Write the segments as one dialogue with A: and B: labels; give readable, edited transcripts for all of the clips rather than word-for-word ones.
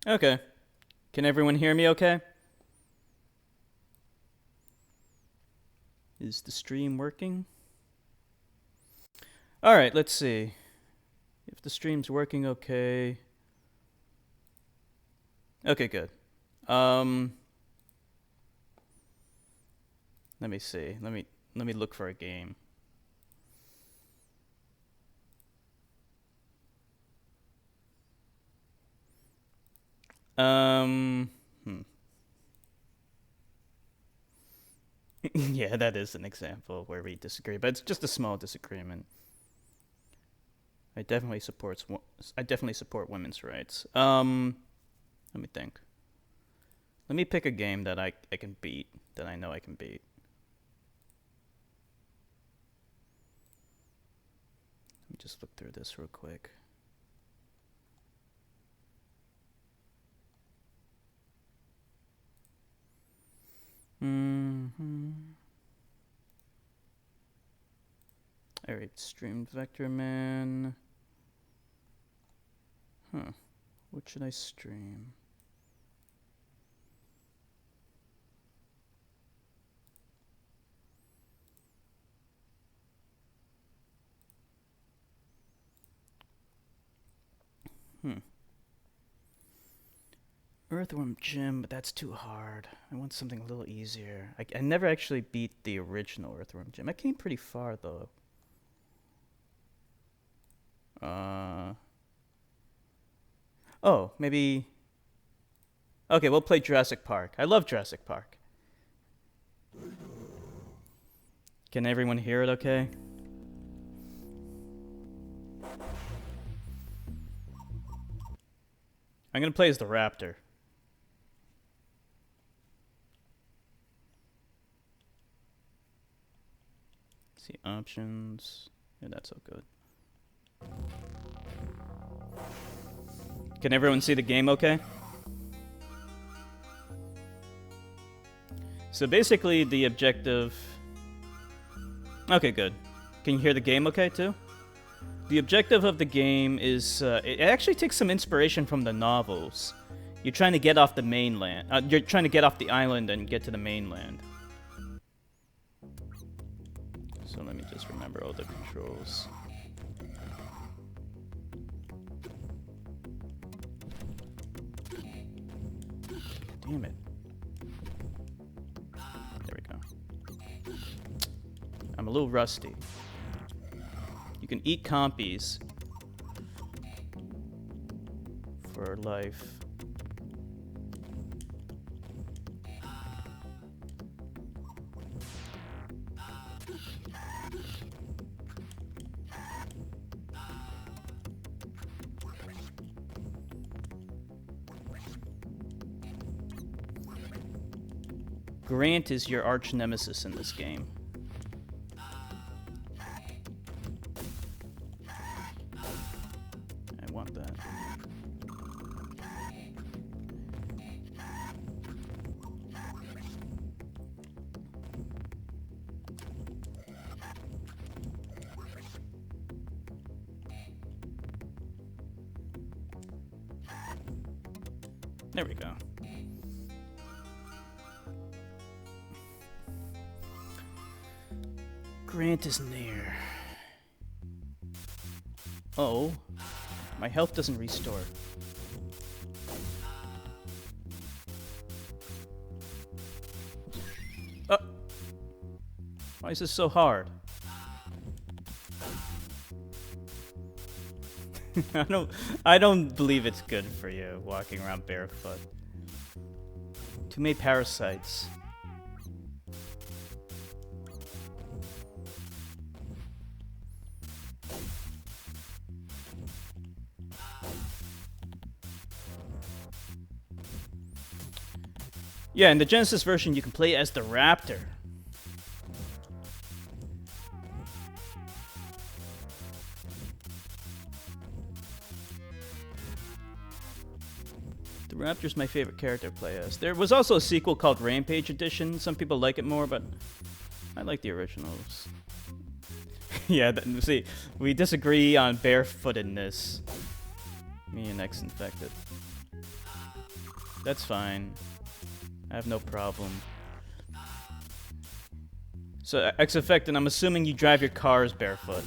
A: Okay. Can everyone hear me okay? Is the stream working? Alright, let's see. If the stream's working okay. Okay, good. Let me see. Let me look for a game. Um Yeah, that is an example where we disagree, but it's just a small disagreement. I definitely support women's rights. Let me think. Let me pick a game that I can beat, that I know I can beat. Let me just look through this real quick. Alright, streamed Vector Man. What should I stream? Earthworm Jim, but that's too hard. I want something a little easier. I never actually beat the original Earthworm Jim. I came pretty far, though. Oh, maybe... Okay, we'll play Jurassic Park. I love Jurassic Park. Can everyone hear it okay? I'm gonna play as the raptor. See options. Yeah, that's so good. Can everyone see the game okay? So basically the objective... Okay, good. Can you hear the game okay too? The objective of the game is... it actually takes some inspiration from the novels. You're trying to get off the mainland. You're trying to get off the island and get to the mainland. So let me just remember all the controls. Damn it. There we go. I'm a little rusty. You can eat compies for life. Grant is your arch nemesis in this game. I want that. There we go. Grant is near. Oh, my health doesn't restore. Why is this so hard? I don't believe it's good for you walking around barefoot. Too many parasites. Yeah, in the Genesis version, you can play as the raptor. The raptor's my favorite character to play as. There was also a sequel called Rampage Edition. Some people like it more, but I like the originals. Yeah, see, we disagree on barefootedness. Me and X-Infected. That's fine. I have no problem. So, X-Effect, and I'm assuming you drive your cars barefoot.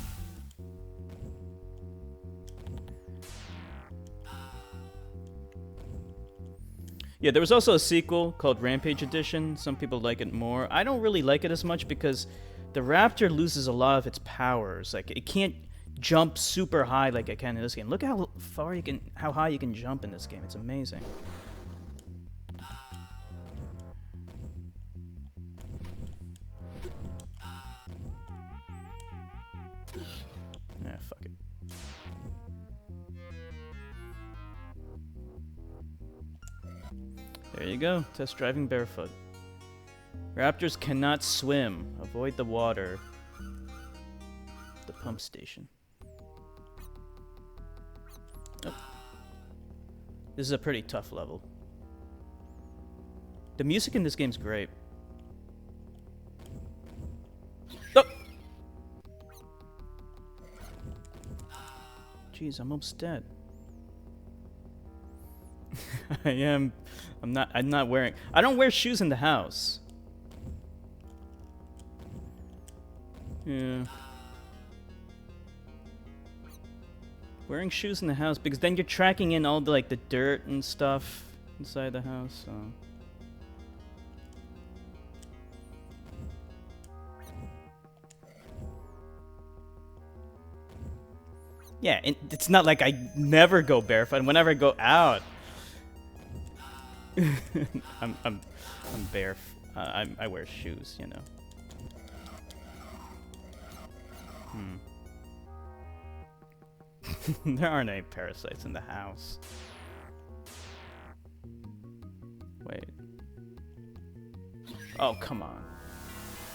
A: Yeah, there was also a sequel called Rampage Edition. Some people like it more. I don't really like it as much because the Raptor loses a lot of its powers. Like, it can't jump super high like it can in this game. Look how far you can, how high you can jump in this game. It's amazing. Yeah, fuck it. There you go. Test driving barefoot. Raptors cannot swim. Avoid the water. The pump station. Oh. This is a pretty tough level. The music in this game's great. Oh! Jeez, I'm almost dead. I'm not wearing... I don't wear shoes in the house. Yeah. Wearing shoes in the house, because then you're tracking in all the, like, the dirt and stuff inside the house, so... Yeah, it's not like I never go barefoot. Whenever I go out, I'm bare. I wear shoes, you know. There aren't any parasites in the house. Wait. Oh, come on.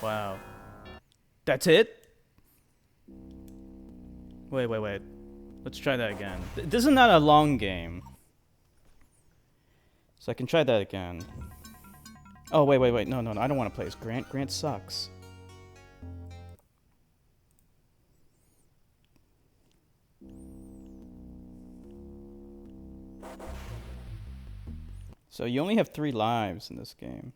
A: Wow. That's it? Wait. Let's try that again. This is not a long game. So I can try that again. Oh, wait. No. I don't want to play as Grant. Grant sucks. So you only have 3 lives in this game.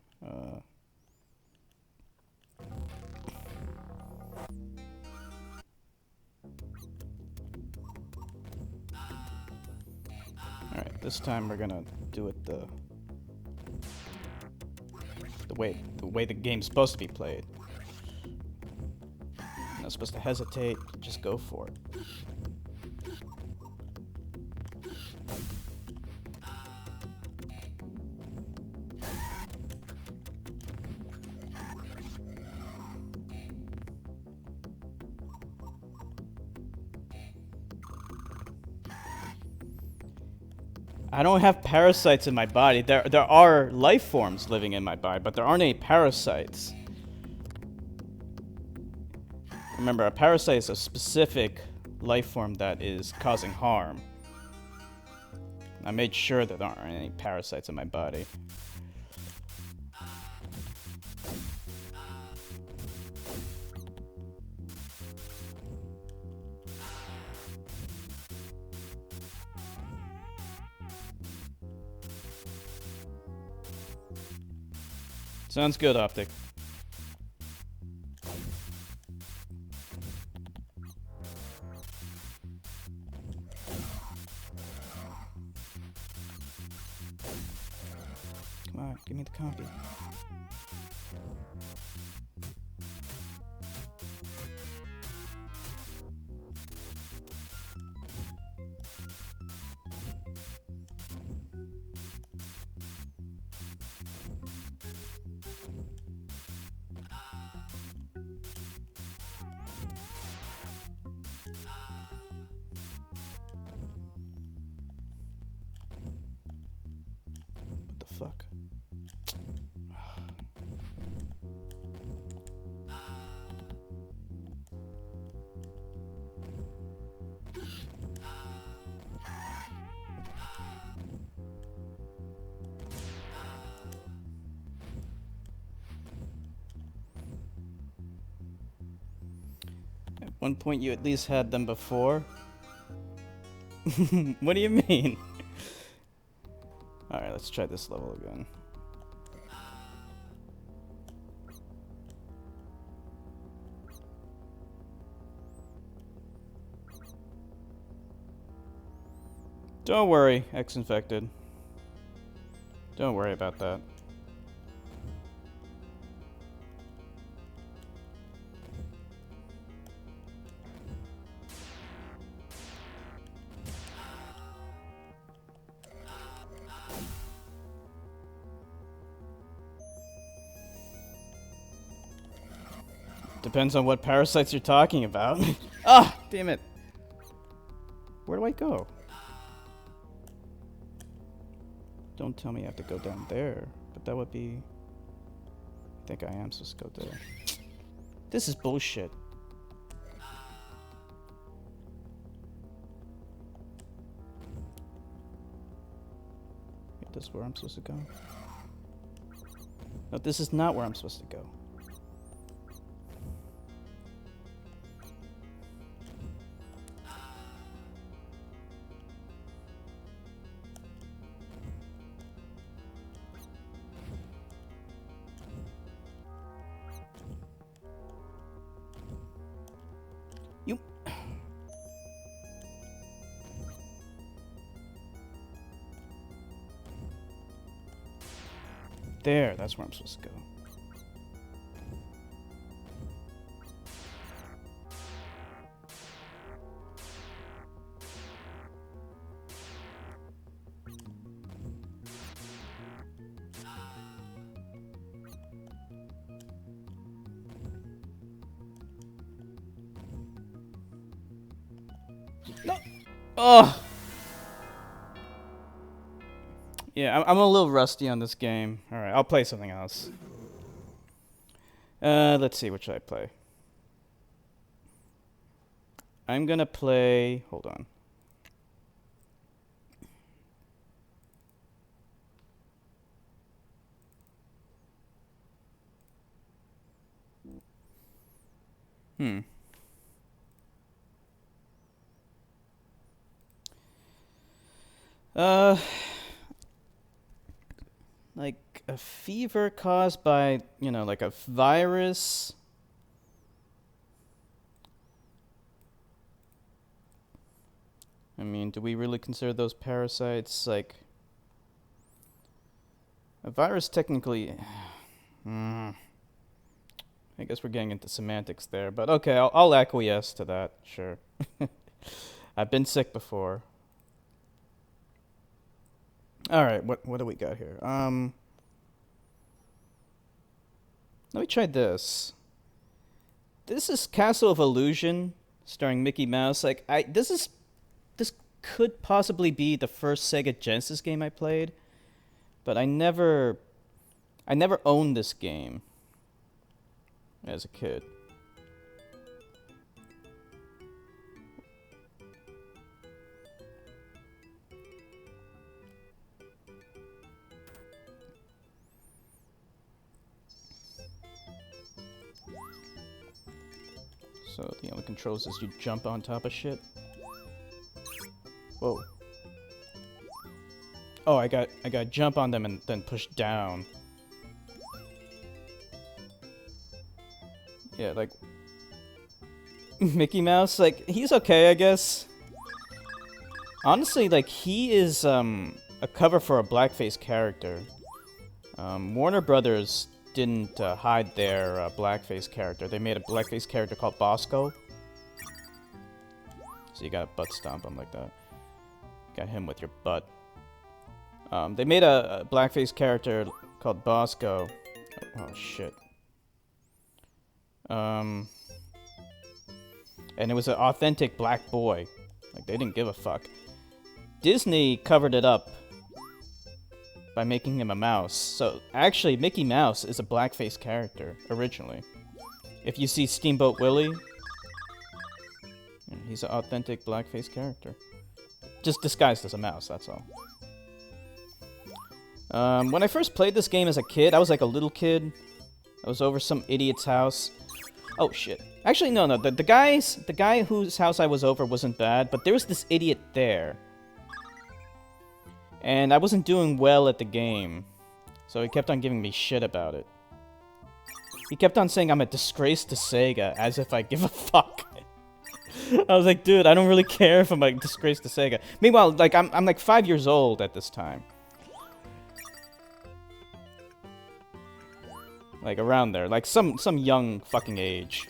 A: Alright, this time we're gonna do it the way the game's supposed to be played. I'm not supposed to hesitate, just go for it. I don't have parasites in my body. There are life forms living in my body, but there aren't any parasites. Remember, a parasite is a specific life form that is causing harm. I made sure that there aren't any parasites in my body. Sounds good, Optic. Come on, give me the copy. Fuck. At one point you at least had them before? What do you mean? Alright, let's try this level again. Don't worry, ex-infected. Don't worry about that. Depends on what parasites you're talking about. Ah, damn it. Where do I go? Don't tell me I have to go down there, but that would be... I think I am supposed to go there. This is bullshit. Wait, this is where I'm supposed to go? No, this is not where I'm supposed to go. There, that's where I'm supposed to go. No! Oh! Yeah, I'm a little rusty on this game. Alright, I'll play something else. Let's see, what should I play? I'm gonna play... Hold on. Like a fever caused by, you know, like a virus. I mean, do we really consider those parasites like a virus? Technically, I guess we're getting into semantics there, but okay, I'll acquiesce to that. Sure, I've been sick before. All right, what do we got here? Let me try this. This is Castle of Illusion, starring Mickey Mouse. Like, this could possibly be the first Sega Genesis game I played, but I never owned this game as a kid. So the only controls is you jump on top of shit. Whoa. Oh, I got jump on them and then push down. Yeah, like Mickey Mouse, like he's okay, I guess. Honestly, like he is a cover for a blackface character. Warner Brothers didn't hide their blackface character. They made a blackface character called Bosco. So you gotta butt stomp him like that. Got him with your butt. They made a blackface character called Bosco. Oh shit. And it was an authentic black boy. Like they didn't give a fuck. Disney covered it up by making him a mouse. So, actually, Mickey Mouse is a blackface character, originally. If you see Steamboat Willie, he's an authentic blackface character. Just disguised as a mouse, that's all. When I first played this game as a kid, I was like a little kid. I was over some idiot's house. Oh, shit. Actually, no. The guy whose house I was over wasn't bad, but there was this idiot there. And I wasn't doing well at the game. So he kept on giving me shit about it. He kept on saying I'm a disgrace to Sega, as if I give a fuck. I was like, dude, I don't really care if I'm a disgrace to Sega. Meanwhile, like, I'm like 5 years old at this time. Like, around there. Like, some young fucking age.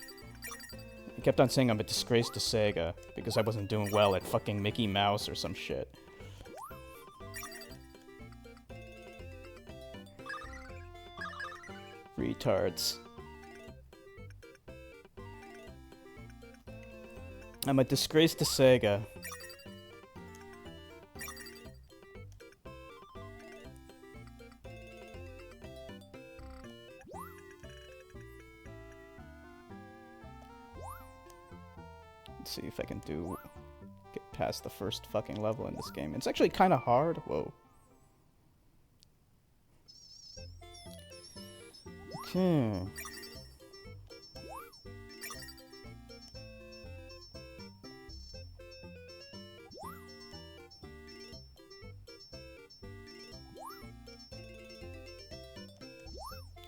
A: He kept on saying I'm a disgrace to Sega, because I wasn't doing well at fucking Mickey Mouse or some shit. Retards. I'm a disgrace to Sega. Let's see if I can get past the first fucking level in this game. It's actually kind of hard. Whoa. Okay.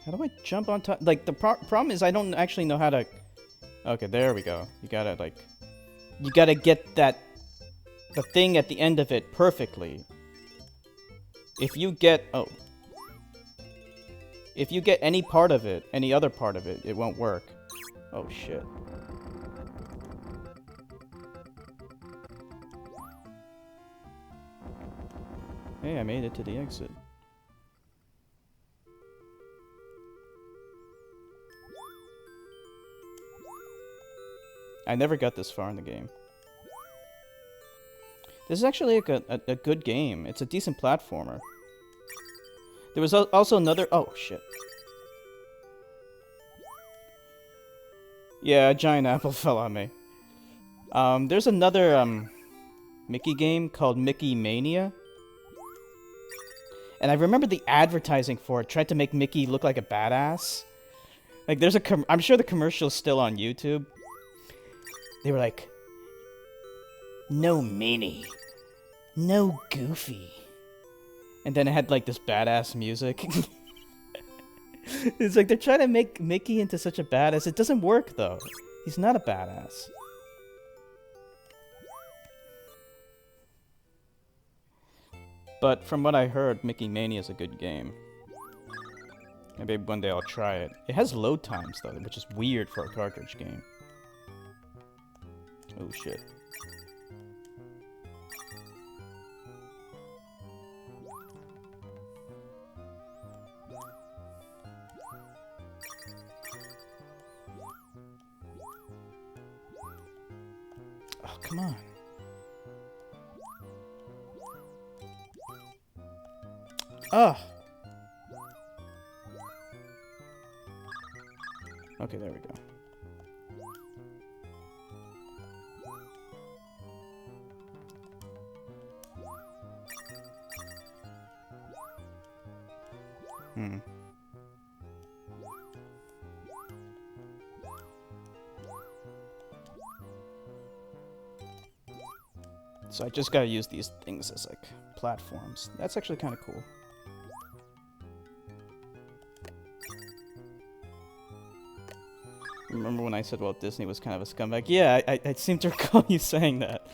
A: How do I jump on top? Like, the problem is I don't actually know how to... Okay, there we go. You gotta, like... You gotta get the thing at the end of it perfectly. If you get... Oh. If you get any part of it, any other part of it, it won't work. Oh, shit. Hey, I made it to the exit. I never got this far in the game. This is actually like a good game. It's a decent platformer. There was also another... Oh, shit. Yeah, a giant apple fell on me. There's another Mickey game called Mickey Mania. And I remember the advertising for it tried to make Mickey look like a badass. Like, there's a... I'm sure the commercial's still on YouTube. They were like, no Minnie, no Goofy. And then it had like this badass music. It's like they're trying to make Mickey into such a badass. It doesn't work though. He's not a badass. But from what I heard, Mickey Mania is a good game. Maybe one day I'll try it. It has load times though, which is weird for a cartridge game. Oh shit. Oh, come on. Ugh. Okay, there we go. So I just gotta use these things as, like, platforms. That's actually kind of cool. Remember when I said Walt Disney was kind of a scumbag? Yeah, I seem to recall you saying that.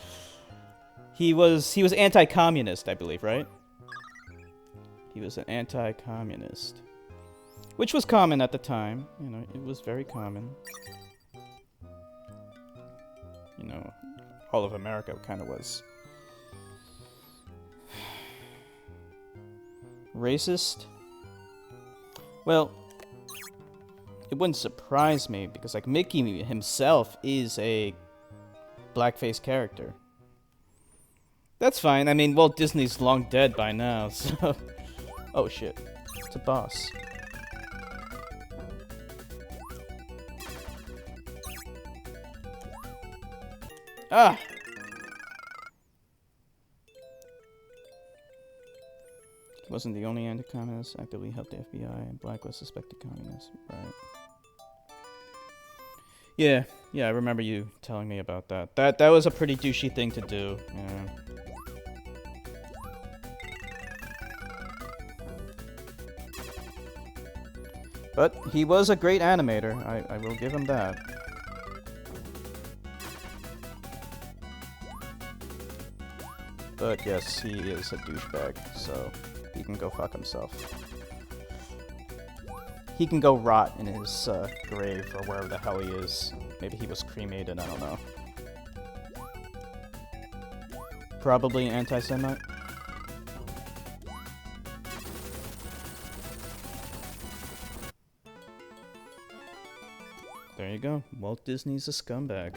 A: He was anti-communist, I believe, right? He was an anti-communist. Which was common at the time. You know, it was very common. You know, all of America kind of was. Racist? Well, it wouldn't surprise me because, like, Mickey himself is a blackface character. That's fine. I mean, Walt Disney's long dead by now, so... Oh, shit. It's a boss. Ah! He wasn't the only anti-communist. Actively helped the FBI and blacklist suspected communists. Right. Yeah, I remember you telling me about that. That was a pretty douchey thing to do. Yeah. But he was a great animator. I will give him that. But yes, he is a douchebag, so he can go fuck himself. He can go rot in his grave or wherever the hell he is. Maybe he was cremated, I don't know. Probably anti-Semite. There you go. Walt Disney's a scumbag.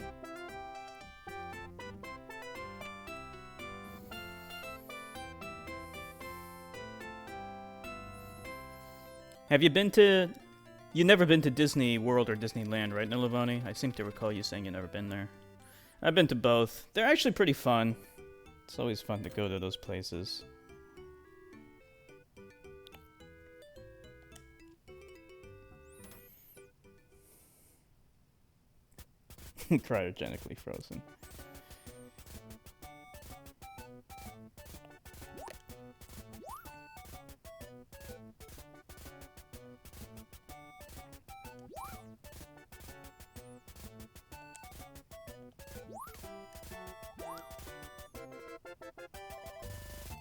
A: Have you been to... You've never been to Disney World or Disneyland, right, Nilavani? I seem to recall you saying you've never been there. I've been to both. They're actually pretty fun. It's always fun to go to those places. Cryogenically frozen.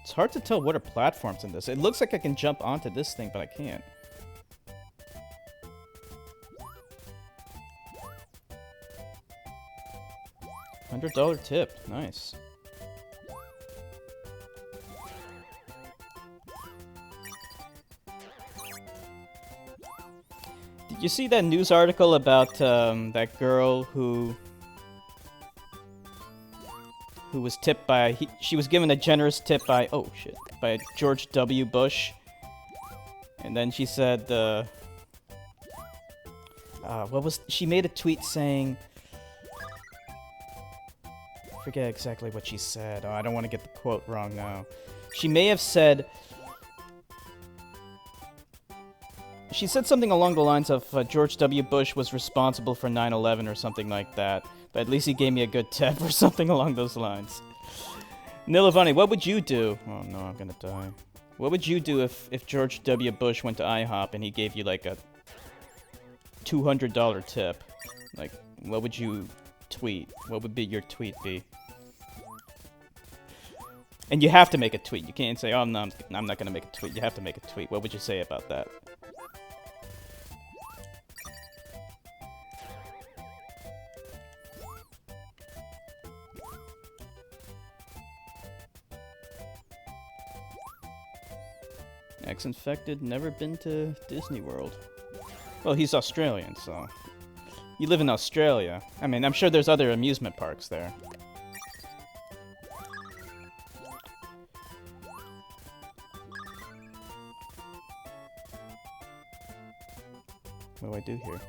A: It's hard to tell what are platforms in this. It looks like I can jump onto this thing, but I can't. $100 tip. Nice. Did you see that news article about that girl who was tipped by... she was given a generous tip by... oh, shit. By George W. Bush. And then she said... what was... she made a tweet saying... I forget exactly what she said. Oh, I don't want to get the quote wrong now. She may have said... she said something along the lines of George W. Bush was responsible for 9/11 or something like that. But at least he gave me a good tip or something along those lines. Nilavani, what would you do? Oh no, I'm gonna die. What would you do if George W. Bush went to IHOP and he gave you like a $200 tip? Like, what would you tweet? What would be your tweet be? And you have to make a tweet. You can't say, oh no, I'm not gonna make a tweet. You have to make a tweet. What would you say about that? Ex-infected, never been to Disney World. Well, he's Australian, so... you live in Australia. I mean, I'm sure there's other amusement parks there. What do I do here?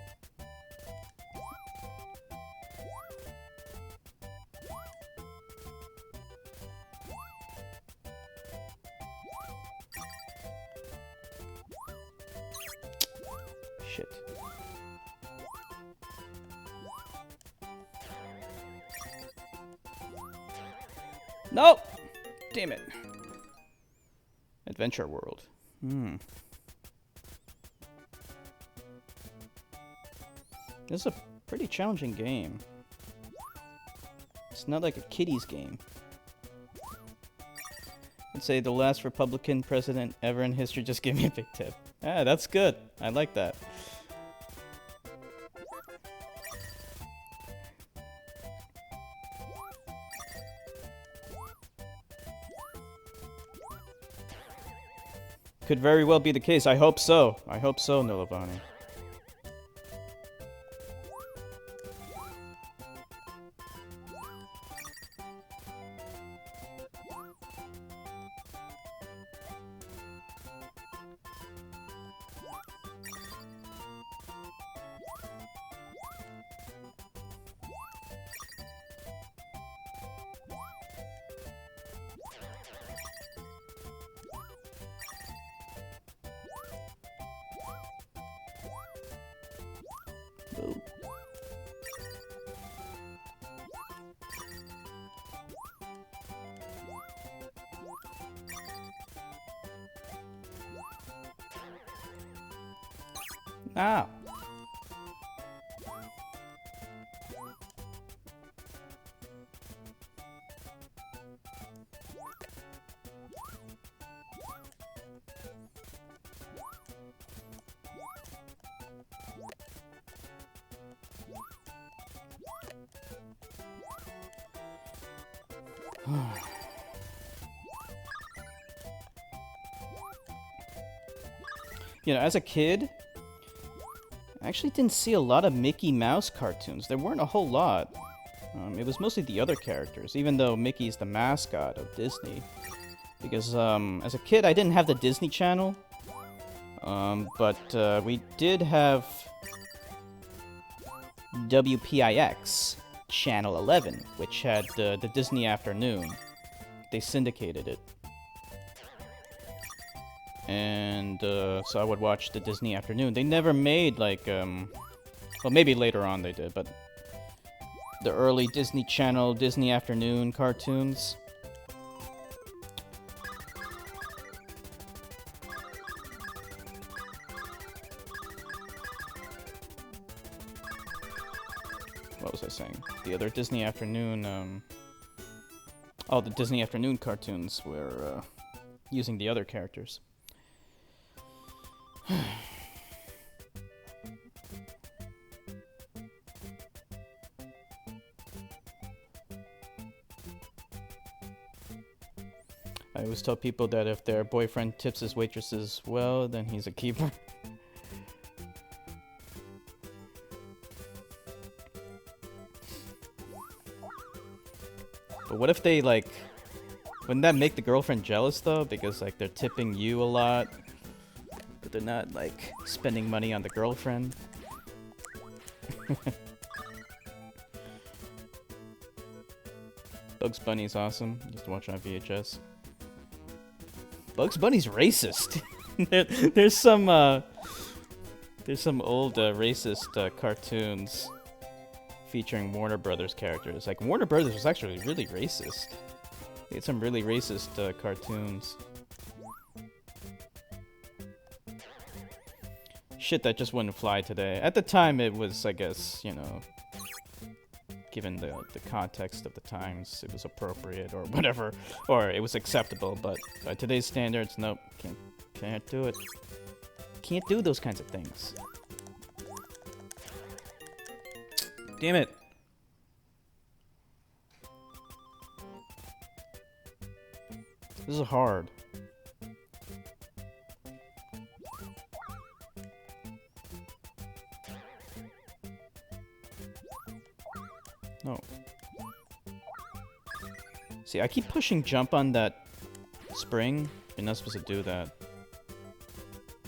A: Shit. Nope! Damn it. Adventure World. This is a pretty challenging game. It's not like a kiddies game. I'd say the last Republican president ever in history just gave me a big tip. Ah, that's good. I like that. Could very well be the case. I hope so. I hope so, Nilavani. Ah. You know, as a kid, I actually didn't see a lot of Mickey Mouse cartoons. There weren't a whole lot. It was mostly the other characters, even though Mickey's the mascot of Disney. Because as a kid, I didn't have the Disney Channel, but we did have WPIX, Channel 11, which had the Disney Afternoon. They syndicated it. And so I would watch the Disney Afternoon. They never made, like, well, maybe later on they did, but the early Disney Channel, Disney Afternoon cartoons. What was I saying? The other Disney Afternoon, oh, the Disney Afternoon cartoons were using the other characters. I always tell people that if their boyfriend tips his waitresses well, then he's a keeper. But what if they, like... Wouldn't that make the girlfriend jealous, though? Because, like, they're tipping you a lot, but they're not, like, spending money on the girlfriend. Bugs Bunny's awesome. Used to watch on VHS. Bugs Bunny's racist. there's some old racist cartoons featuring Warner Brothers characters. Like, Warner Brothers was actually really racist. They had some really racist cartoons. Shit that just wouldn't fly today. At the time, it was, I guess, you know, given the context of the times, it was appropriate or whatever, or it was acceptable. But by today's standards, nope, can't do it. Can't do those kinds of things. Damn it. This is hard. No. See, I keep pushing jump on that spring. You're not supposed to do that.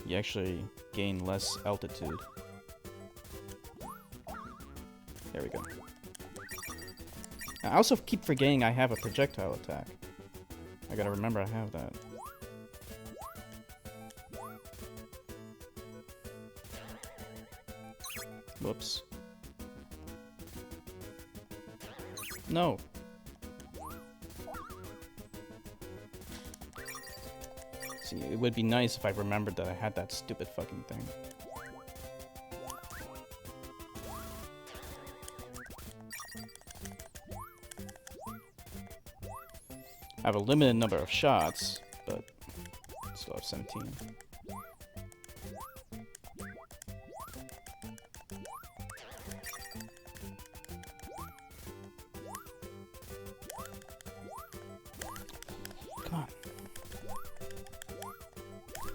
A: You actually gain less altitude. There we go. I also keep forgetting I have a projectile attack. I gotta remember I have that. Whoops. No. See, it would be nice if I remembered that I had that stupid fucking thing. I have a limited number of shots, but still have 17. Come on.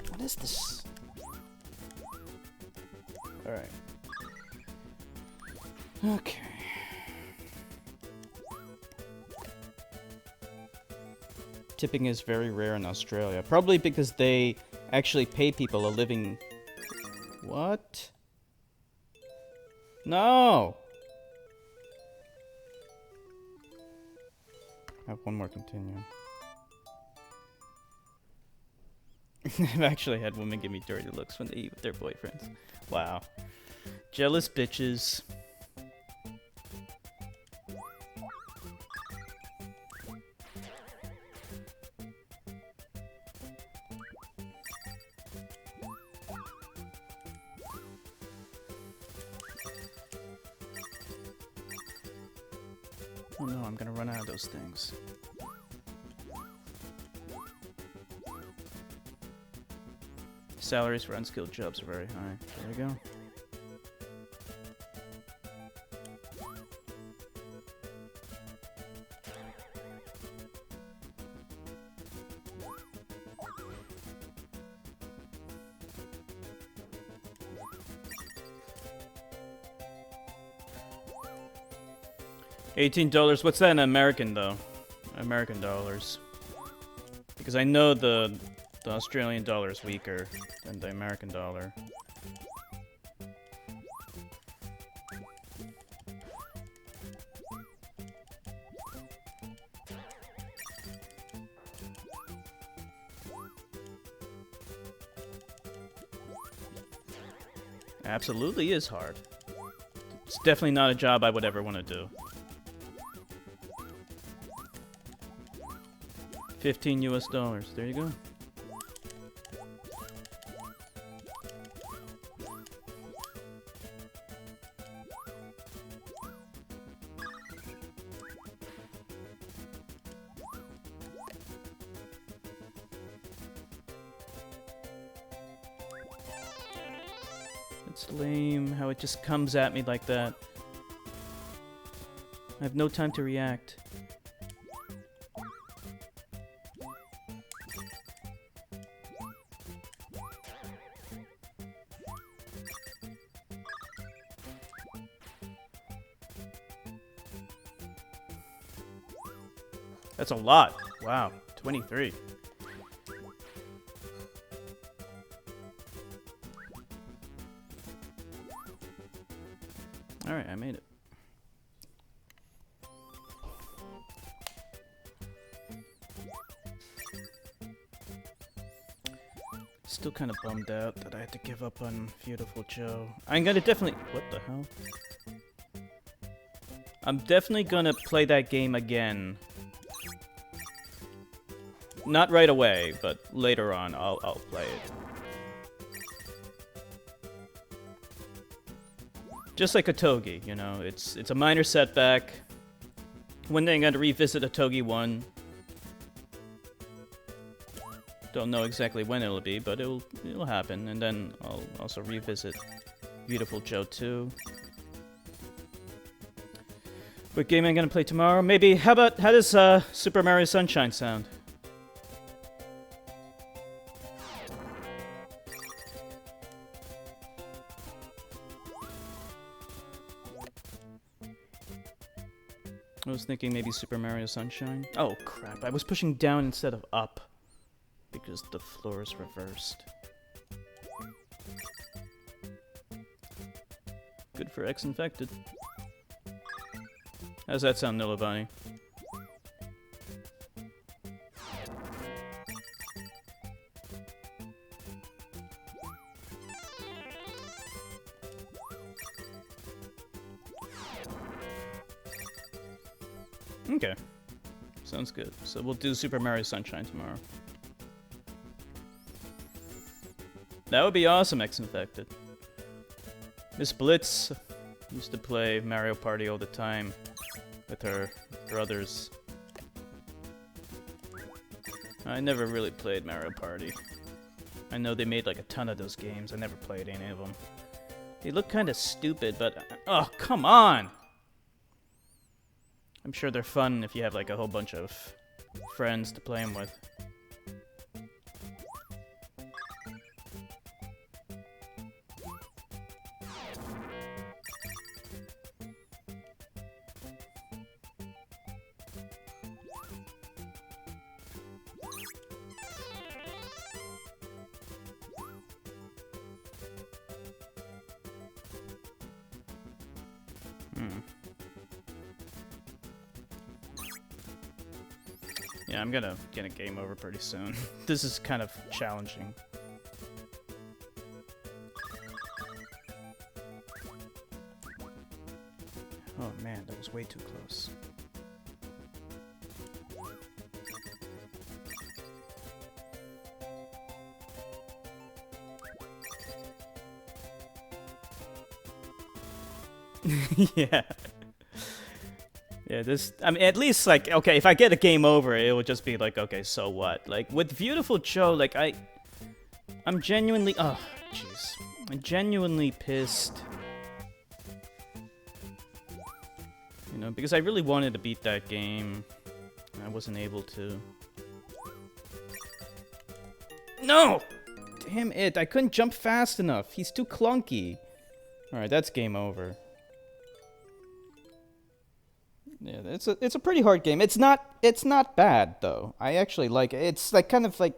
A: What is this? Alright. Okay. Tipping is very rare in Australia. Probably because they actually pay people a living... What? No! I have one more continue. I've actually had women give me dirty looks when they eat with their boyfriends. Wow. Jealous bitches. Oh no, I'm gonna run out of those things. Salaries for unskilled jobs are very high. There we go. $18. What's that in American though? American dollars. Because I know the Australian dollar is weaker than the American dollar. Absolutely is hard. It's definitely not a job I would ever want to do. 15 US dollars. There you go. It's lame how it just comes at me like that. I have no time to react. That's a lot. Wow, 23. Alright, I made it. Still kind of bummed out that I had to give up on Beautiful Joe. I'm gonna definitely... What the hell? I'm definitely gonna play that game again. Not right away, but later on I'll play it. Just like a Togi, you know, it's a minor setback. One day I'm gonna revisit a Togi 1. Don't know exactly when it'll be, but it'll happen, and then I'll also revisit Beautiful Joe 2. What game am I gonna play tomorrow? Maybe how does Super Mario Sunshine sound? I was thinking maybe Super Mario Sunshine. Oh crap, I was pushing down instead of up because the floor is reversed. Good for X-Infected. How's that sound, Nilabani? Okay. Sounds good. So we'll do Super Mario Sunshine tomorrow. That would be awesome, X-Infected. Miss Blitz used to play Mario Party all the time with her brothers. I never really played Mario Party. I know they made like a ton of those games. I never played any of them. They look kind of stupid, but... Oh, come on! I'm sure they're fun if you have like a whole bunch of friends to play them with. Yeah, I'm gonna get a game over pretty soon. This is kind of challenging. Oh man, that was way too close. Yeah. Yeah, this, I mean, at least, like, okay, if I get a game over, it will just be like, okay, so what? Like, with Beautiful Joe, like, I'm genuinely, oh, jeez. I'm genuinely pissed. You know, because I really wanted to beat that game. I wasn't able to. No! Damn it, I couldn't jump fast enough. He's too clunky. Alright, that's game over. Yeah, it's a pretty hard game. It's not bad though. I actually like it. It's like kind of like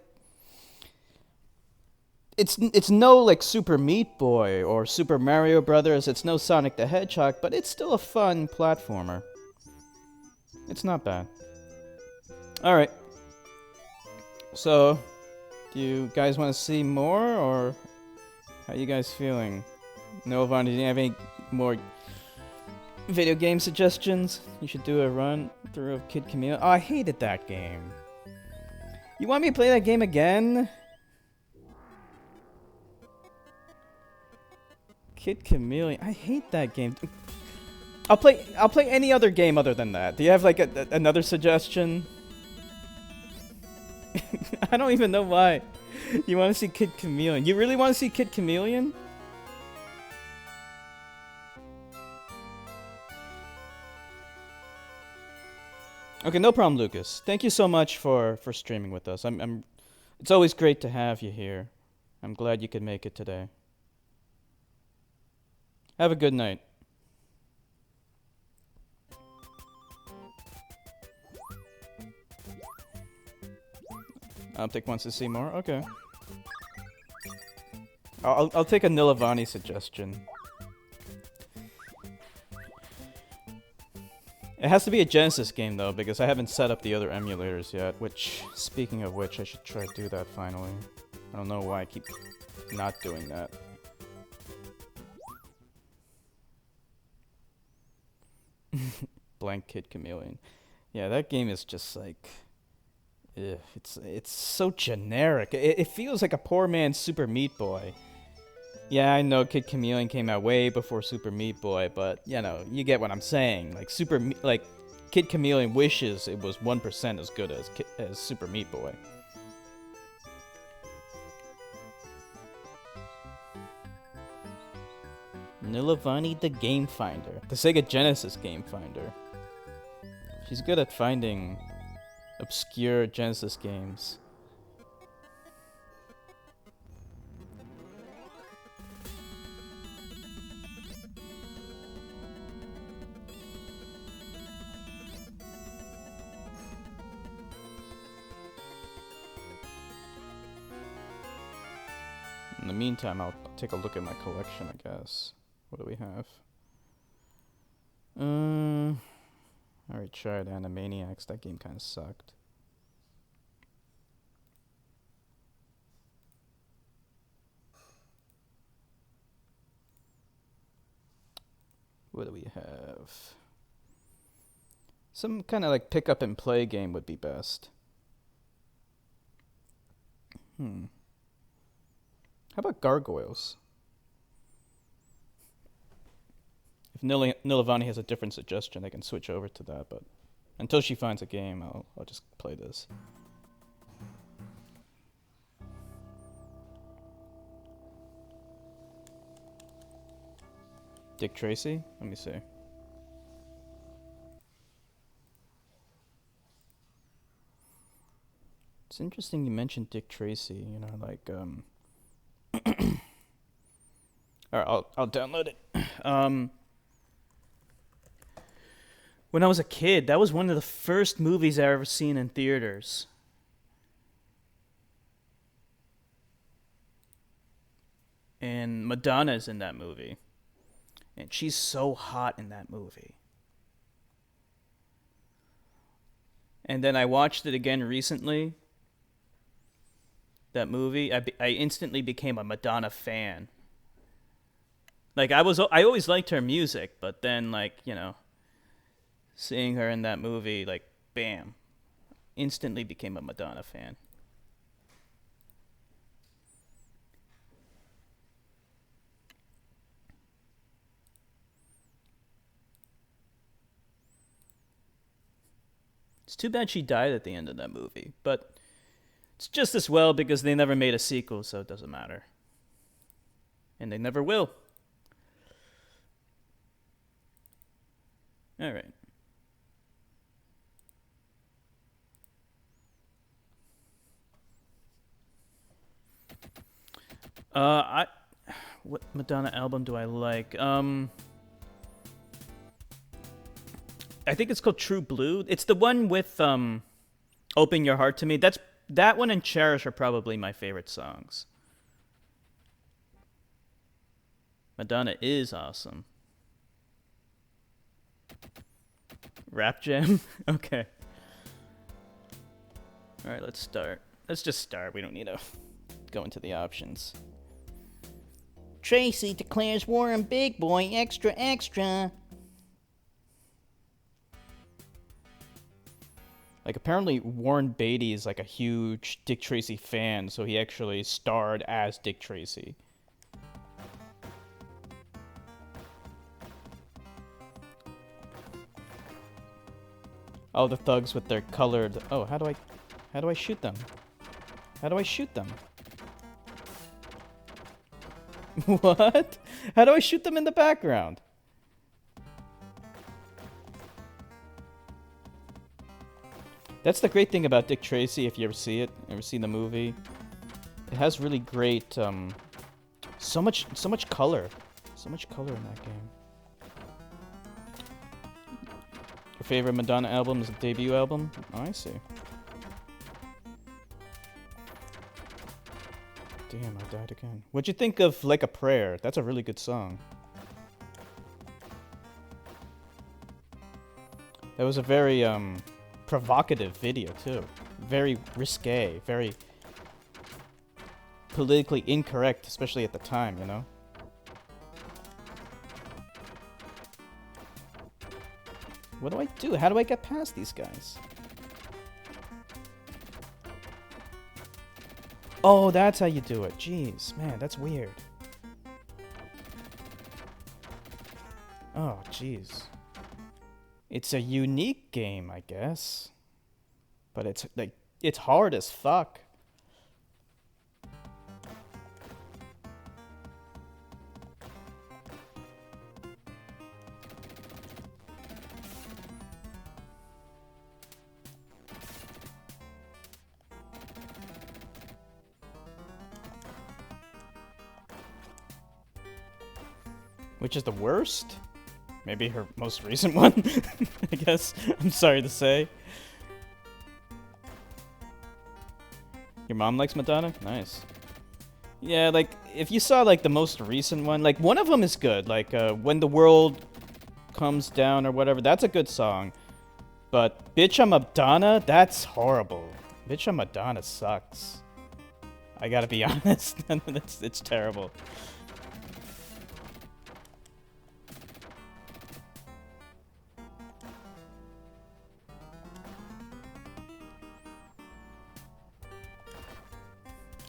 A: it's no like Super Meat Boy or Super Mario Brothers. It's no Sonic the Hedgehog, but it's still a fun platformer. It's not bad. All right. So, do you guys want to see more, or how you guys feeling? Novan, do you have any more video game suggestions? You should do a run through of Kid Chameleon. Oh, I hated that game. You want me to play that game again? Kid Chameleon. I hate that game. I'll play any other game other than that. Do you have like another suggestion? I don't even know why. You want to see Kid Chameleon? You really want to see Kid Chameleon? Okay, no problem, Lucas. Thank you so much for streaming with us. It's always great to have you here. I'm glad you could make it today. Have a good night. Optic wants to see more? Okay. I'll take a Nilavani suggestion. It has to be a Genesis game though, because I haven't set up the other emulators yet, which, speaking of which, I should try to do that finally. I don't know why I keep not doing that. Blank Kid Chameleon. Yeah, that game is just like... Ugh, it's so generic. It feels like a poor man's Super Meat Boy. Yeah, I know Kid Chameleon came out way before Super Meat Boy, but you know, you get what I'm saying. Like Kid Chameleon wishes it was 1% as good as Super Meat Boy. Nilavani the Game Finder, the Sega Genesis Game Finder. She's good at finding obscure Genesis games. In the meantime, I'll take a look at my collection, I guess. What do we have? I already tried Animaniacs. That game kind of sucked. What do we have? Some kind of like pick up and play game would be best. How about Gargoyles? If Nilavani has a different suggestion, I can switch over to that, but until she finds a game, I'll just play this. Dick Tracy? Let me see. It's interesting you mentioned Dick Tracy, you know, like, Alright, I'll download it. When I was a kid, that was one of the first movies I ever seen in theaters. And Madonna's in that movie. And she's so hot in that movie. And then I watched it again recently. That movie, I instantly became a Madonna fan. Like I always liked her music, but then like, you know, seeing her in that movie, like, bam, instantly became a Madonna fan. It's too bad she died at the end of that movie, but it's just as well because they never made a sequel, so it doesn't matter. And they never will. Alright. What Madonna album do I like? I think it's called True Blue. It's the one with Open Your Heart to Me. That one and Cherish are probably my favorite songs. Madonna is awesome. Rap Jam? Okay. Alright, let's start. Let's just start. We don't need to go into the options. Tracy declares war on Big Boy, extra, extra. Like, apparently Warren Beatty is like a huge Dick Tracy fan, so he actually starred as Dick Tracy. Oh, the thugs with their colored... Oh, how do I shoot them? How do I shoot them? What? How do I shoot them in the background? That's the great thing about Dick Tracy, if you ever see it, ever seen the movie. It has really great, so much color. So much color in that game. Your favorite Madonna album is the debut album? Oh, I see. Damn, I died again. What'd you think of Like a Prayer? That's a really good song. That was a very, provocative video, too. Very risque, very politically incorrect, especially at the time, you know? What do I do? How do I get past these guys? Oh, that's how you do it. Jeez, man, that's weird. Oh, jeez. It's a unique game, I guess. But it's, like, it's hard as fuck. Which is the worst? Maybe her most recent one, I guess. I'm sorry to say. Your mom likes Madonna? Nice. Yeah, like, if you saw, like, the most recent one, like, one of them is good. Like, When the World Comes Down or whatever, that's a good song. But Bitch I'm Madonna, that's horrible. Bitch I'm Madonna sucks. I gotta be honest. It's terrible.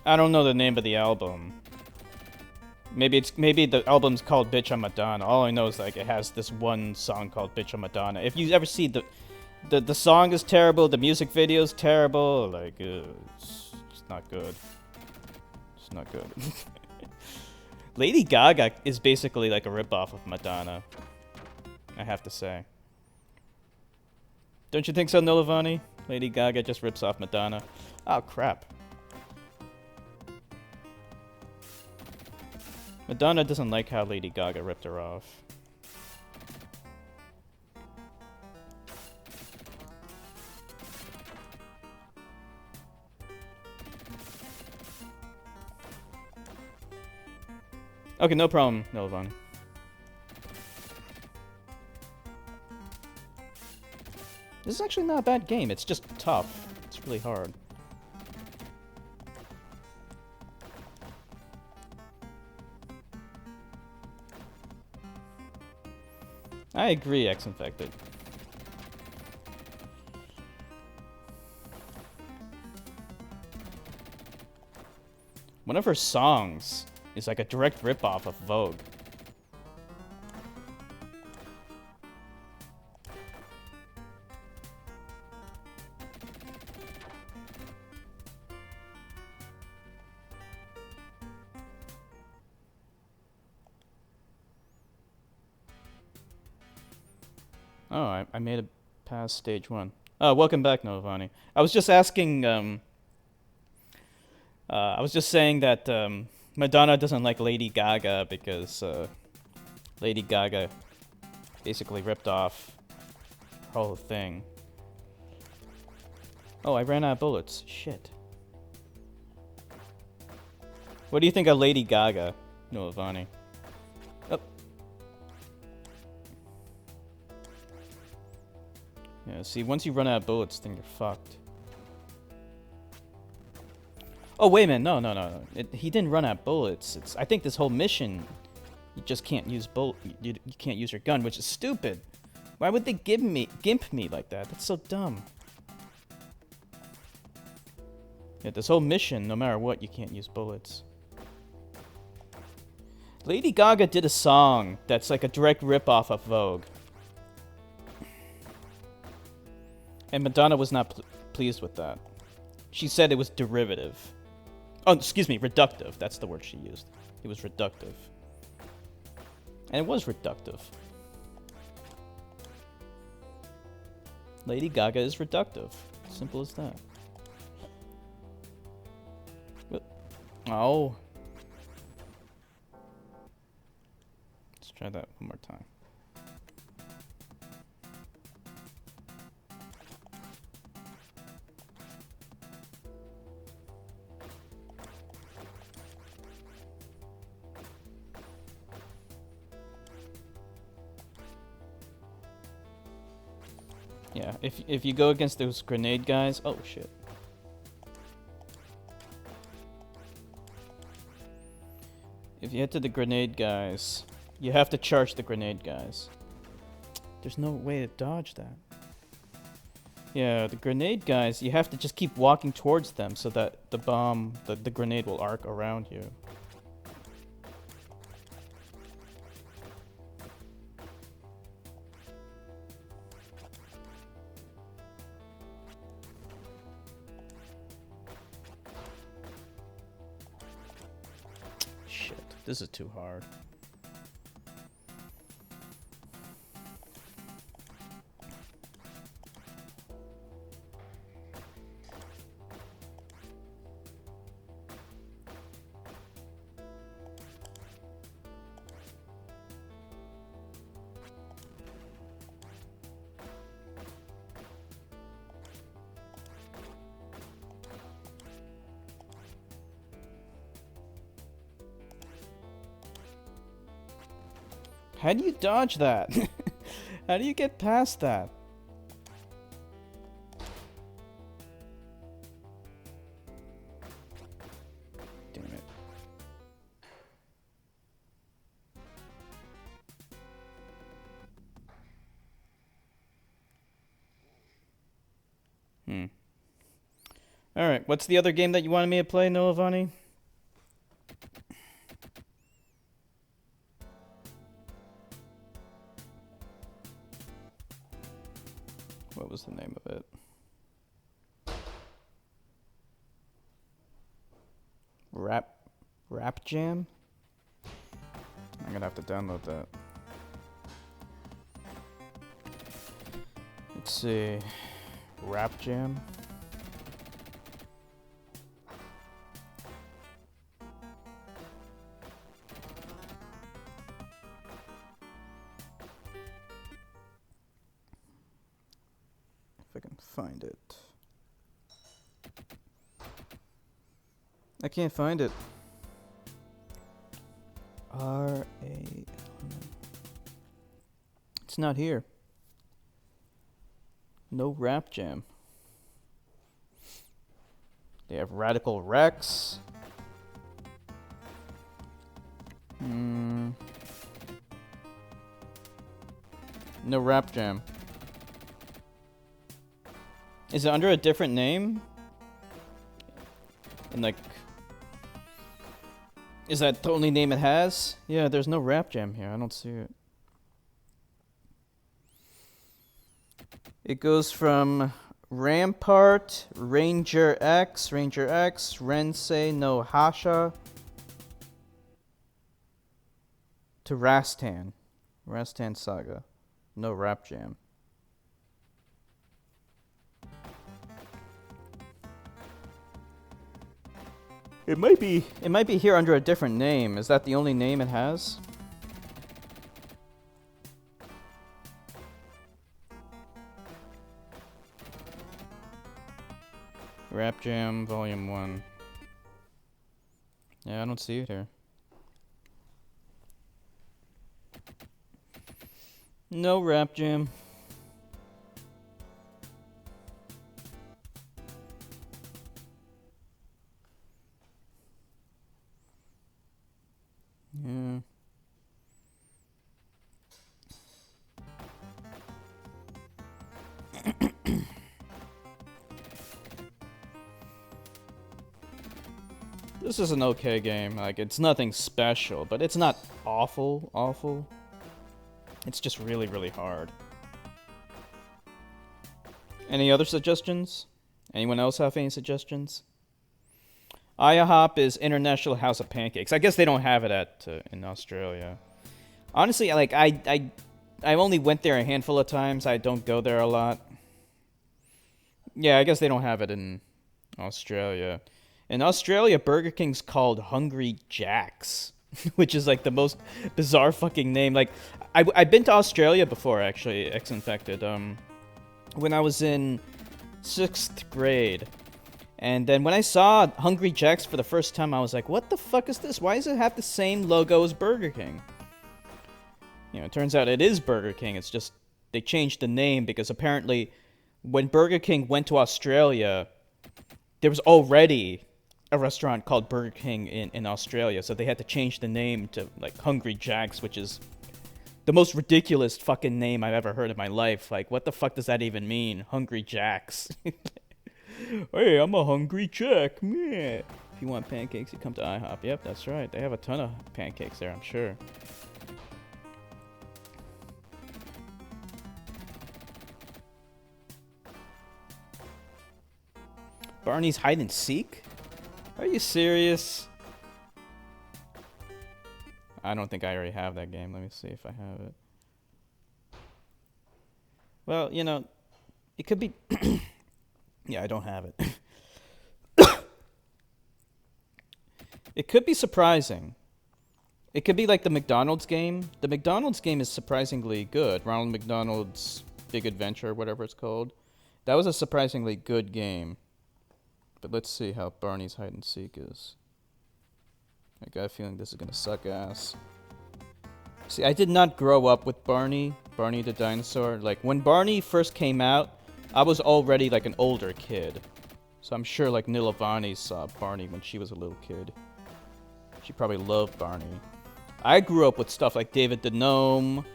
A: I don't know the name of the album. Maybe the album's called Bitch I'm Madonna. All I know is like it has this one song called Bitch I'm Madonna. If you ever see the song is terrible, the music video's terrible, like it's not good. It's not good. Lady Gaga is basically like a ripoff of Madonna. I have to say. Don't you think so, Nilavani? Lady Gaga just rips off Madonna. Oh crap. Madonna doesn't like how Lady Gaga ripped her off. Okay, no problem, Nilavani. This is actually not a bad game, it's just tough. It's really hard. I agree, X-Infected. One of her songs is like a direct ripoff of Vogue. Oh, I made it past stage 1. Oh, welcome back, Novani. I was just asking, I was just saying that, Madonna doesn't like Lady Gaga because, Lady Gaga basically ripped off her whole thing. Oh, I ran out of bullets. Shit. What do you think of Lady Gaga, Novani? Oh. Yeah, see, once you run out of bullets, then you're fucked. Oh, wait a minute. No. He didn't run out of bullets. I think this whole mission, you just can't use you can't use your gun, which is stupid. Why would they gimp me like that? That's so dumb. Yeah, this whole mission, no matter what, you can't use bullets. Lady Gaga did a song that's like a direct ripoff of Vogue. And Madonna was not pleased with that. She said it was derivative. Oh, excuse me, reductive. That's the word she used. It was reductive. And it was reductive. Lady Gaga is reductive. Simple as that. Oh. Let's try that one more time. Yeah, if you go against those grenade guys, oh shit. If you head to the grenade guys, you have to charge the grenade guys. There's no way to dodge that. Yeah, the grenade guys, you have to just keep walking towards them so that the bomb, the grenade will arc around you. This is too hard. How do you dodge that? How do you get past that? Damn it. Alright, what's the other game that you wanted me to play, Noavani? What was the name of it? Rap Jam? I'm gonna have to download that. Let's see. Rap Jam? If I can find it. I can't find it. R-A... It's not here. No Rap Jam. They have Radical Rex. No Rap Jam. Is it under a different name? And like... Is that the only name it has? Yeah, there's no Rap Jam here. I don't see it. It goes from Rampart, Ranger X, Rensei no Hasha, to Rastan Saga. No Rap Jam. It might be here under a different name. Is that the only name it has? Rap Jam Volume 1. Yeah, I don't see it here. No Rap Jam. Yeah. This is an okay game. Like, it's nothing special, but it's not awful. It's just really, really hard. Any other suggestions? Anyone else have any suggestions? IHOP is International House of Pancakes. I guess they don't have it in Australia. Honestly, like I only went there a handful of times. I don't go there a lot. Yeah, I guess they don't have it in Australia. In Australia, Burger King's called Hungry Jack's, which is like the most bizarre fucking name. Like, I've been to Australia before, actually, X-Infected. When I was in 6th grade. And then when I saw Hungry Jack's for the first time, I was like, what the fuck is this? Why does it have the same logo as Burger King? You know, it turns out it is Burger King. It's just they changed the name because apparently when Burger King went to Australia, there was already a restaurant called Burger King in Australia. So they had to change the name to, like, Hungry Jack's, which is the most ridiculous fucking name I've ever heard in my life. Like, what the fuck does that even mean? Hungry Jack's. Hey, I'm a hungry Jack, man. If you want pancakes, you come to IHOP. Yep, that's right. They have a ton of pancakes there, I'm sure. Barney's Hide and Seek? Are you serious? I don't think I already have that game. Let me see if I have it. Well, you know, it could be... Yeah, I don't have it. It could be surprising. It could be like the McDonald's game. The McDonald's game is surprisingly good. Ronald McDonald's Big Adventure, whatever it's called. That was a surprisingly good game. But let's see how Barney's Hide and Seek is. I got a feeling this is gonna suck ass. See, I did not grow up with Barney the dinosaur. Like, when Barney first came out, I was already, like, an older kid. So I'm sure, like, Nilavani saw Barney when she was a little kid. She probably loved Barney. I grew up with stuff like David the Gnome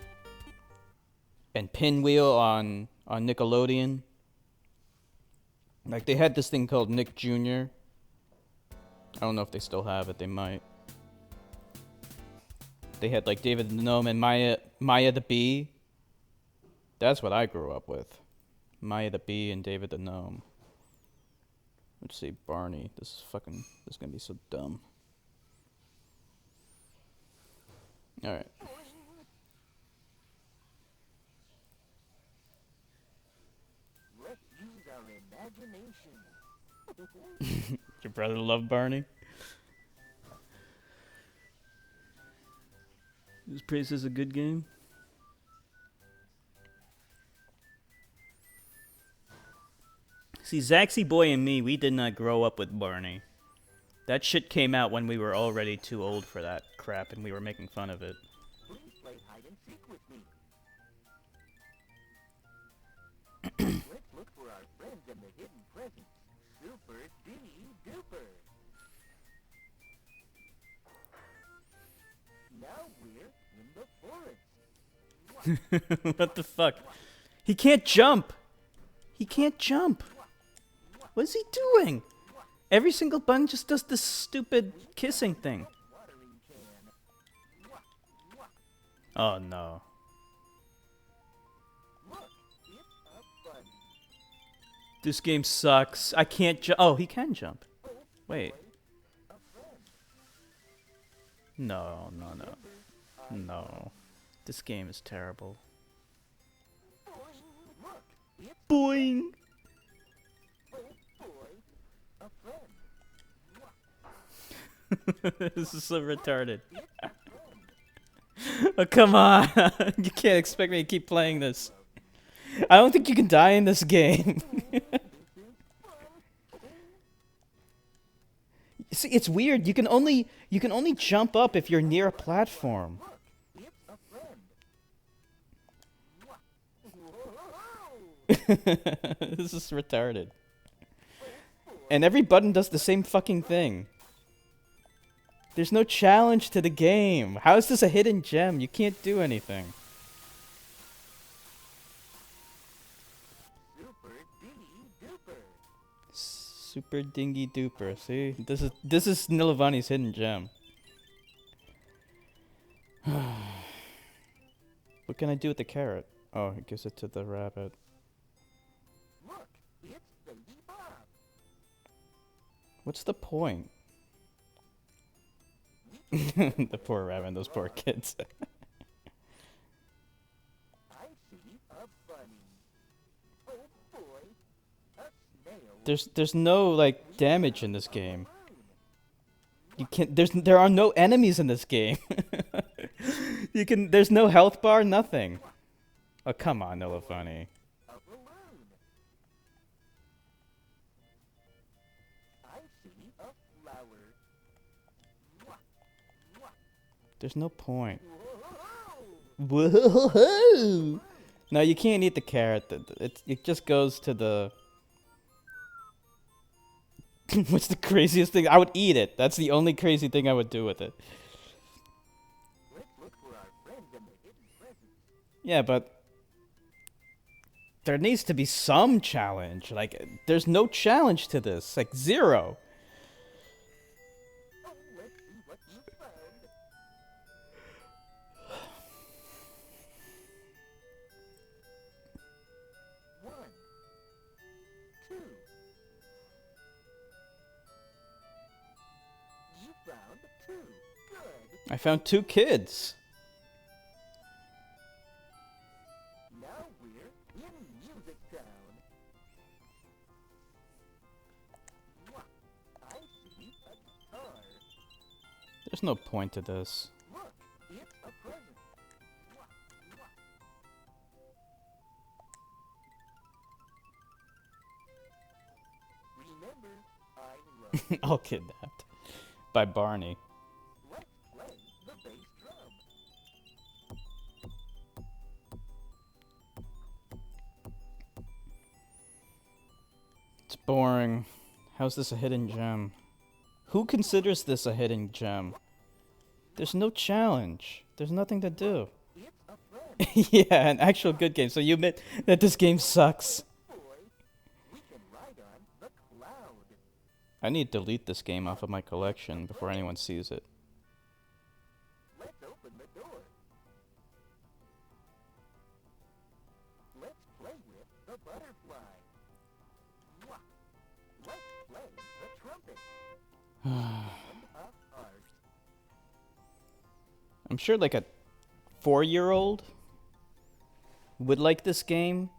A: and Pinwheel on Nickelodeon. Like, they had this thing called Nick Jr. I don't know if they still have it. They might. They had, like, David the Gnome and Maya the Bee. That's what I grew up with. Maya the Bee and David the Gnome. Let's see, Barney. This is gonna be so dumb. Alright.
B: Let's use our imagination.
A: Your brother loved Barney? This Praise is a good game? See, Zaxy Boy and me, we did not grow up with Barney. That shit came out when we were already too old for that crap and we were making fun of it.
B: Please play hide and seek with me. Let's look for our friends and the hidden presents. Super D Duper. Now we're in the forest.
A: What the fuck? He can't jump! He can't jump! What is he doing? Every single button just does this stupid kissing thing. Oh no. This game sucks. I can't jump. Oh, he can jump. Wait. No. No. This game is terrible. Boing! This is so retarded. Oh, come on. You can't expect me to keep playing this. I don't think you can die in this game. See, it's weird. You can only jump up if you're near a platform. This is retarded. And every button does the same fucking thing. There's no challenge to the game. How is this a hidden gem? You can't do anything. Super dingy duper. See, this is Nilavani's hidden gem. What can I do with the carrot? Oh, it gives it to the rabbit.
B: Look, it's Baby Bob.
A: What's the point? The poor rabbit, those poor kids.
B: I see a bunny. Oh boy, a snail.
A: There's no like damage in this game. You can't. There are no enemies in this game. There's no health bar, nothing. Oh come on, Nilavani.
B: A balloon. I see a flower.
A: There's no point.
B: Whoa!
A: Whoa! No, you can't eat the carrot. It just goes to the. What's the craziest thing? I would eat it. That's the only crazy thing I would do with it.
B: Let's look for our friends and the hidden presents.
A: Yeah, but there needs to be some challenge. Like, there's no challenge to this. Like, zero.
B: Oh, let's see what you found. One, two. You found two. Good.
A: I found 2 kids.
B: Now we're in Music Town. I see a guitar.
A: There's no point to this.
B: Look, it's a present. Remember, I love you.
A: All kidnapped by Barney.
B: Let's play the bass drum.
A: It's boring. How's this a hidden gem? Who considers this a hidden gem? There's no challenge. There's nothing to do.
B: It's a friend.
A: Yeah, an actual good game. So you admit that this game sucks.
B: Boy, we can ride on the cloud.
A: I need to delete this game off of my collection before anyone sees it.
B: Let's open the door. Let's play with the butterfly. Let's play the trumpet. And a heart.
A: I'm sure like a 4-year-old would like this game.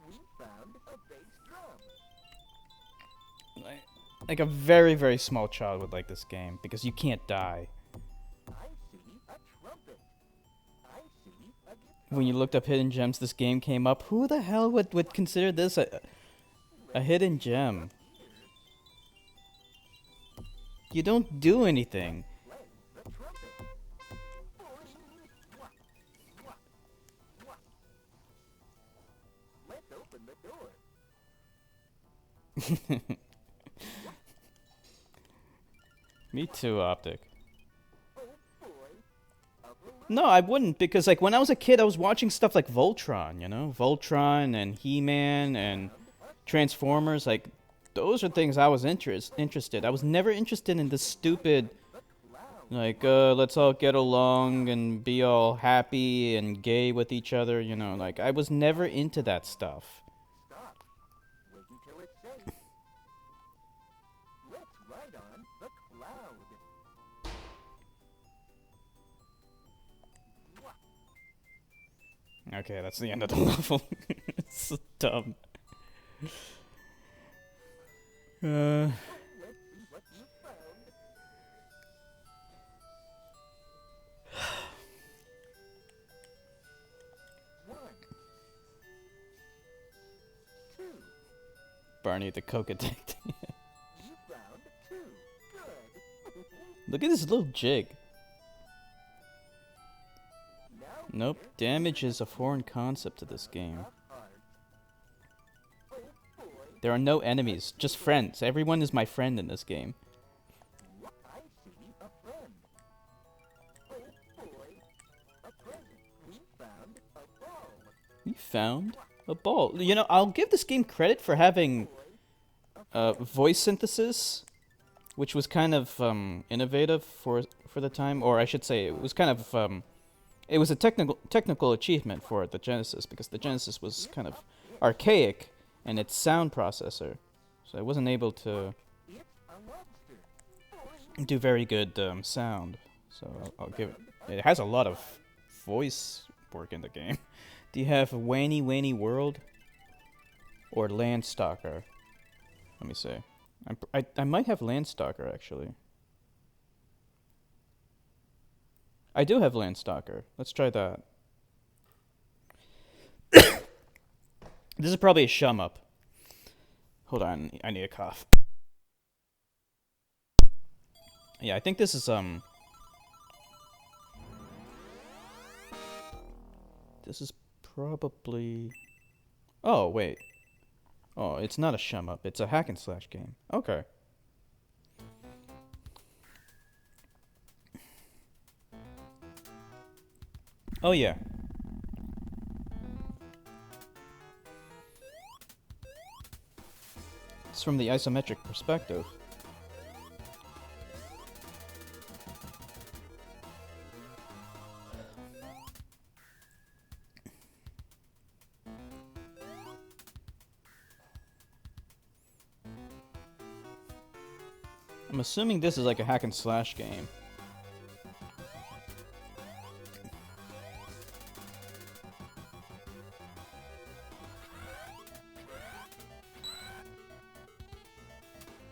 B: We found a bass drum.
A: Like a very, very small child would like this game because you can't die.
B: I see a trumpet. I see a guitar.
A: When you looked up hidden gems, this game came up. Who the hell would consider this a hidden gem? You don't do anything.
B: Play the trumpet. Let's open the door.
A: Me too, Optic.
B: Oh boy, a balloon.
A: No, I wouldn't, because like when I was a kid, I was watching stuff like Voltron, you know, Voltron and He-Man and Transformers. Like those are things I was interested. I was never interested in this stupid, like let's all get along and be all happy and gay with each other. You know, like I was never into that stuff.
B: Stop. Wait until it's safe. Let's ride on the cloud.
A: Okay, that's the end of the level. It's so dumb.
B: Let's see what you found.
A: Barney the Coke addict.
B: You found 2. Good.
A: Look at this little jig.
B: Now
A: Nope, damage is a foreign concept to this game.
B: hard. Oh boy,
A: There are no enemies, just friends. Everyone is my friend in this game.
B: I see a friend. Oh boy, a present. We found a ball.
A: You found a ball. You know, I'll give this game credit for having voice synthesis, which was kind of innovative for the time, or I should say, it was kind of it was a technical achievement for the Genesis, because the Genesis was kind of archaic in its sound processor, so it wasn't able to
B: It's a lobster.
A: do very good sound. So I'll give it. It has a lot of voice work in the game. Do you have Waney Waney World or Landstalker? Let me see. I might have Landstalker actually. I do have Landstalker. Let's try that. This is probably a shum up. Hold on, I need a cough. Yeah, I think this is this is probably. Oh wait. Oh, it's not a shum up. It's a hack and slash game. Okay. Oh yeah. It's from the isometric perspective. I'm assuming this is like a hack and slash game.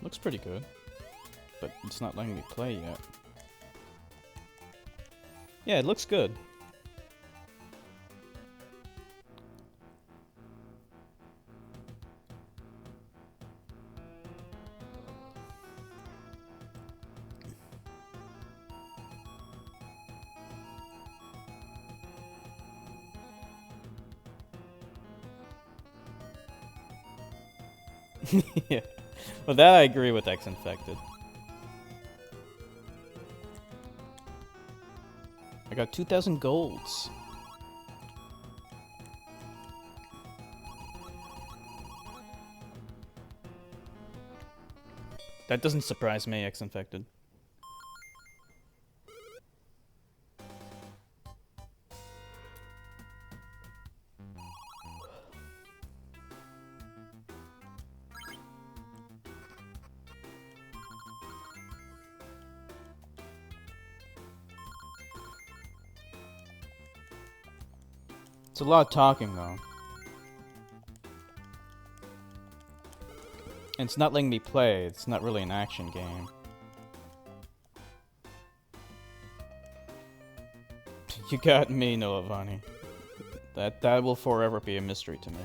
A: Looks pretty good, but it's not letting me play yet. Yeah, it looks good. Yeah. Well, that I agree with X Infected. I got 2,000 golds. That doesn't surprise me, X Infected. It's a lot of talking, though. And it's not letting me play. It's not really an action game. You got me, Nolavani. That will forever be a mystery to me.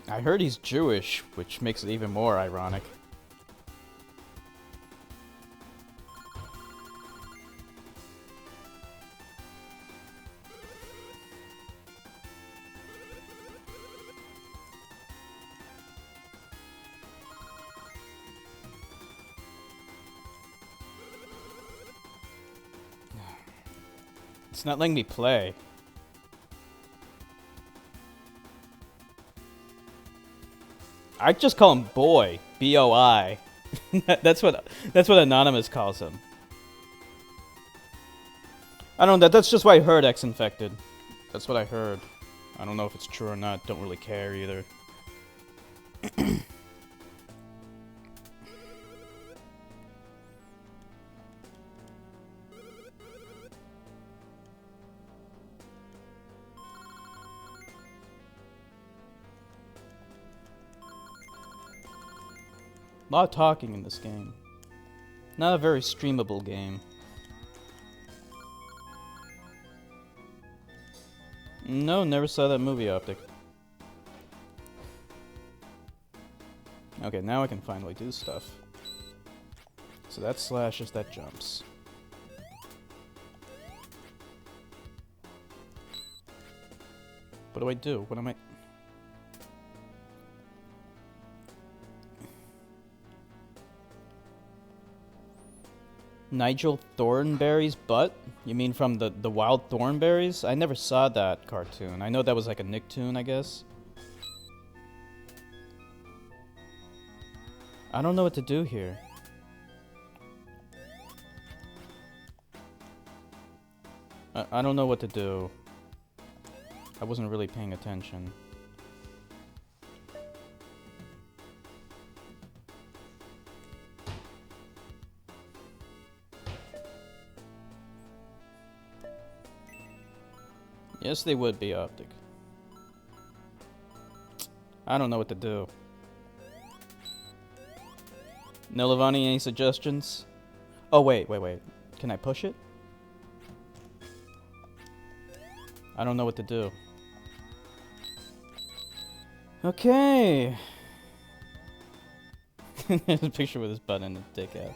A: I heard he's Jewish, which makes it even more ironic. It's not letting me play. I just call him Boy, B-O-I. That's what Anonymous calls him. I don't know. That's just what I heard. X Infected. That's what I heard. I don't know if it's true or not. Don't really care either. I A lot of talking in this game. Not a very streamable game. No, never saw that movie, Optic. Okay, now I can finally do stuff. So that slashes, that jumps. What do I do? What am I... Nigel Thornberry's butt? You mean from the Wild Thornberries? I never saw that cartoon. I know that was like a Nicktoon, I guess. I don't know what to do here. I don't know what to do. I wasn't really paying attention. Yes, they would be, Optic. I don't know what to do. No, Levani, any suggestions? Oh, wait. Can I push it? I don't know what to do. Okay. There's a picture with his butt and a dick out.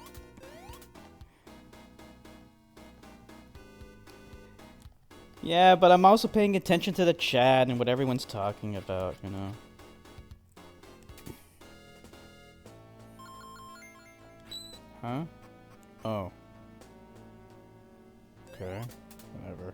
A: Yeah, but I'm also paying attention to the chat and what everyone's talking about, you know. Huh? Oh. Okay. Whatever.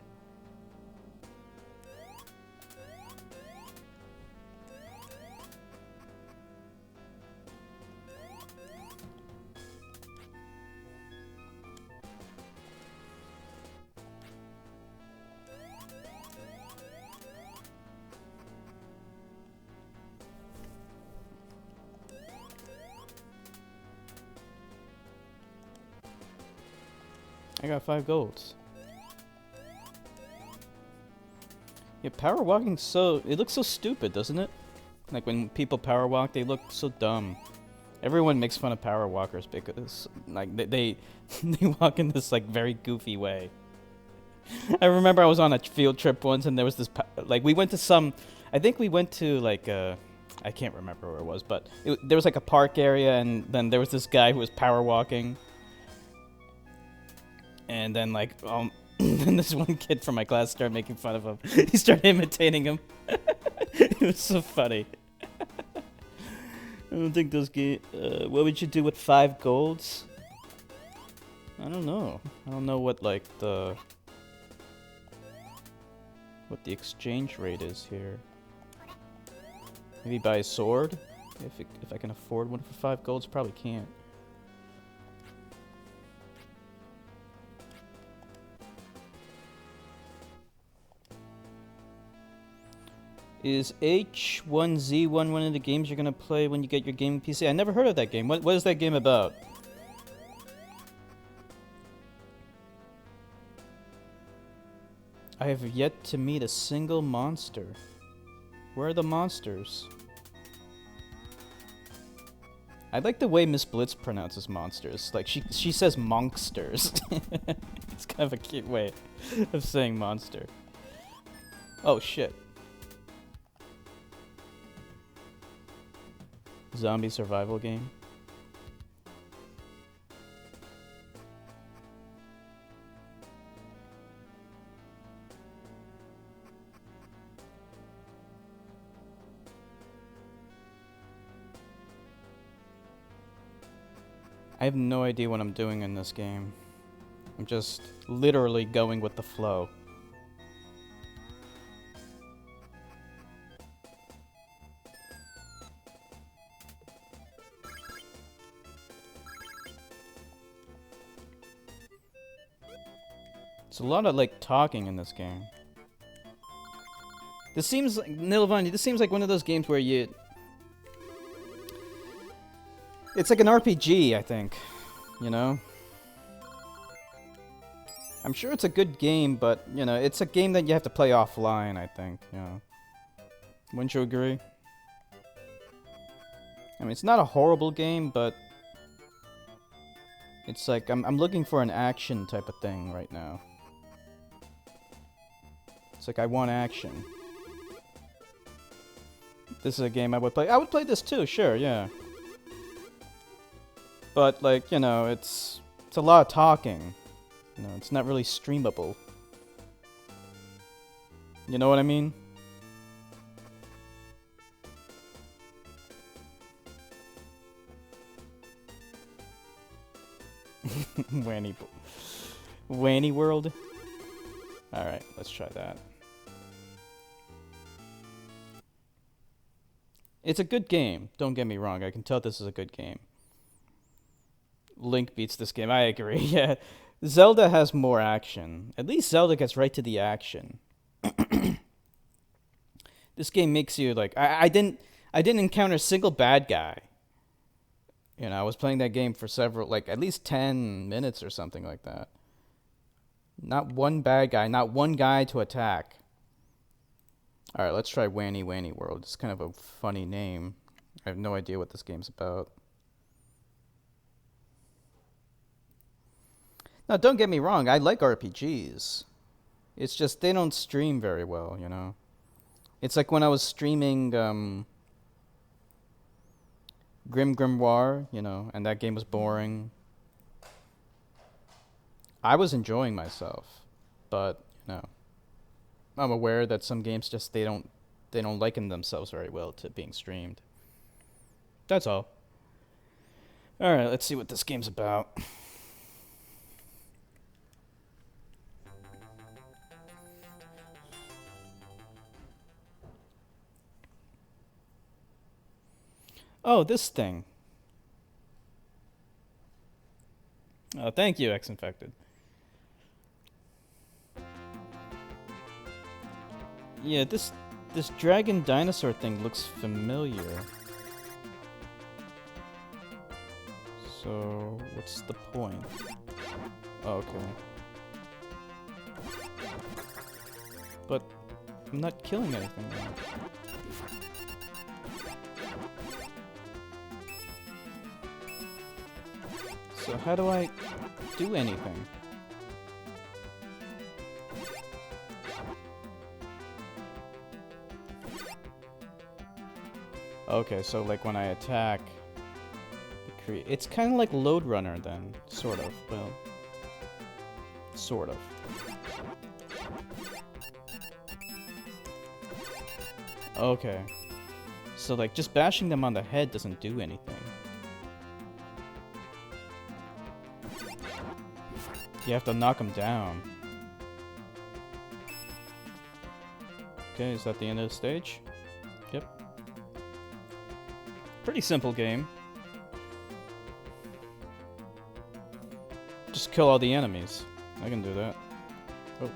A: I got 5 golds. Yeah, power walking it looks so stupid, doesn't it? Like when people power walk, they look so dumb. Everyone makes fun of power walkers because like they walk in this like very goofy way. I remember I was on a field trip once and there was this like we went to some I think we went to like I can't remember where it was, but there was like a park area and then there was this guy who was power walking. And then, like, then this one kid from my class started making fun of him. He started imitating him. It was so funny. I don't think those what would you do with 5 golds? I don't know. I don't know what, like, what the exchange rate is here. Maybe buy a sword? If I can afford one for 5 golds, probably can't. Is H1Z1 one of the games you're gonna play when you get your gaming PC? I never heard of that game. What is that game about? I have yet to meet a single monster. Where are the monsters? I like the way Miss Blitz pronounces monsters. Like she says monksters. It's kind of a cute way of saying monster. Oh shit. Zombie survival game. I have no idea what I'm doing in this game. I'm just literally going with the flow. It's a lot of, like, talking in this game. This seems like, Nilvani, this seems like one of those games where you... It's like an RPG, I think. You know? I'm sure it's a good game, but, you know, it's a game that you have to play offline, I think, you know. Wouldn't you agree? I mean, it's not a horrible game, but It's like I'm looking for an action type of thing right now. It's like I want action. This is a game I would play. I would play this too, sure, yeah. But like, you know, it's a lot of talking. You know, it's not really streamable. You know what I mean? Wanny World? Alright, let's try that. It's a good game, don't get me wrong. I can tell this is a good game. Link beats this game, I agree, yeah. Zelda has more action. At least Zelda gets right to the action. This game makes you like I didn't encounter a single bad guy. You know, I was playing that game for several, like, at least 10 minutes or something like that. Not one bad guy, not one guy to attack. Alright, let's try Wanny World. It's kind of a funny name. I have no idea what this game's about. Now, don't get me wrong, I like RPGs. It's just they don't stream very well, you know? It's like when I was streaming Grim Grimoire, you know, and that game was boring. I was enjoying myself, but, you know, I'm aware that some games just they don't liken themselves very well to being streamed. That's all. Alright, let's see what this game's about. Oh, this thing. Oh, thank you, X-Infected. Yeah, this dragon dinosaur thing looks familiar. So, what's the point? Oh, okay. But I'm not killing anything now. So how do I do anything? Okay, so like when I attack, it's kind of like Load Runner then, sort of. Well, sort of. Okay. So like just bashing them on the head doesn't do anything. You have to knock them down. Okay, is that the end of the stage? Yep. Pretty simple game. Just kill all the enemies. I can do that. Oh.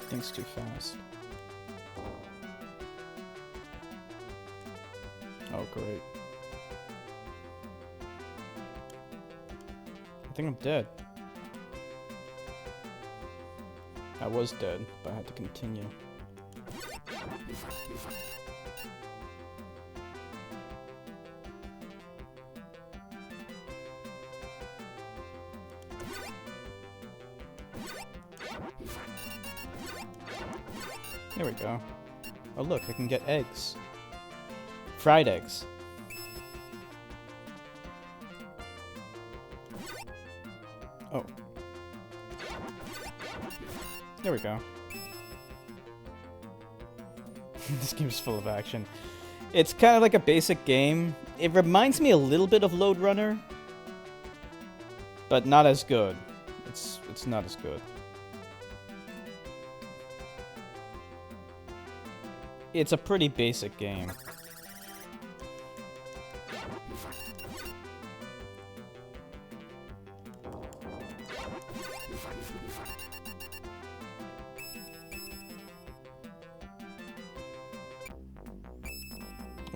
A: Thing's too fast. Oh, great. I think I'm dead. I was dead, but I had to continue. There we go. Oh look, I can get eggs. Fried eggs. Oh. There we go. This game's full of action. It's kind of like a basic game. It reminds me a little bit of Load Runner, but not as good. It's not as good. It's a pretty basic game.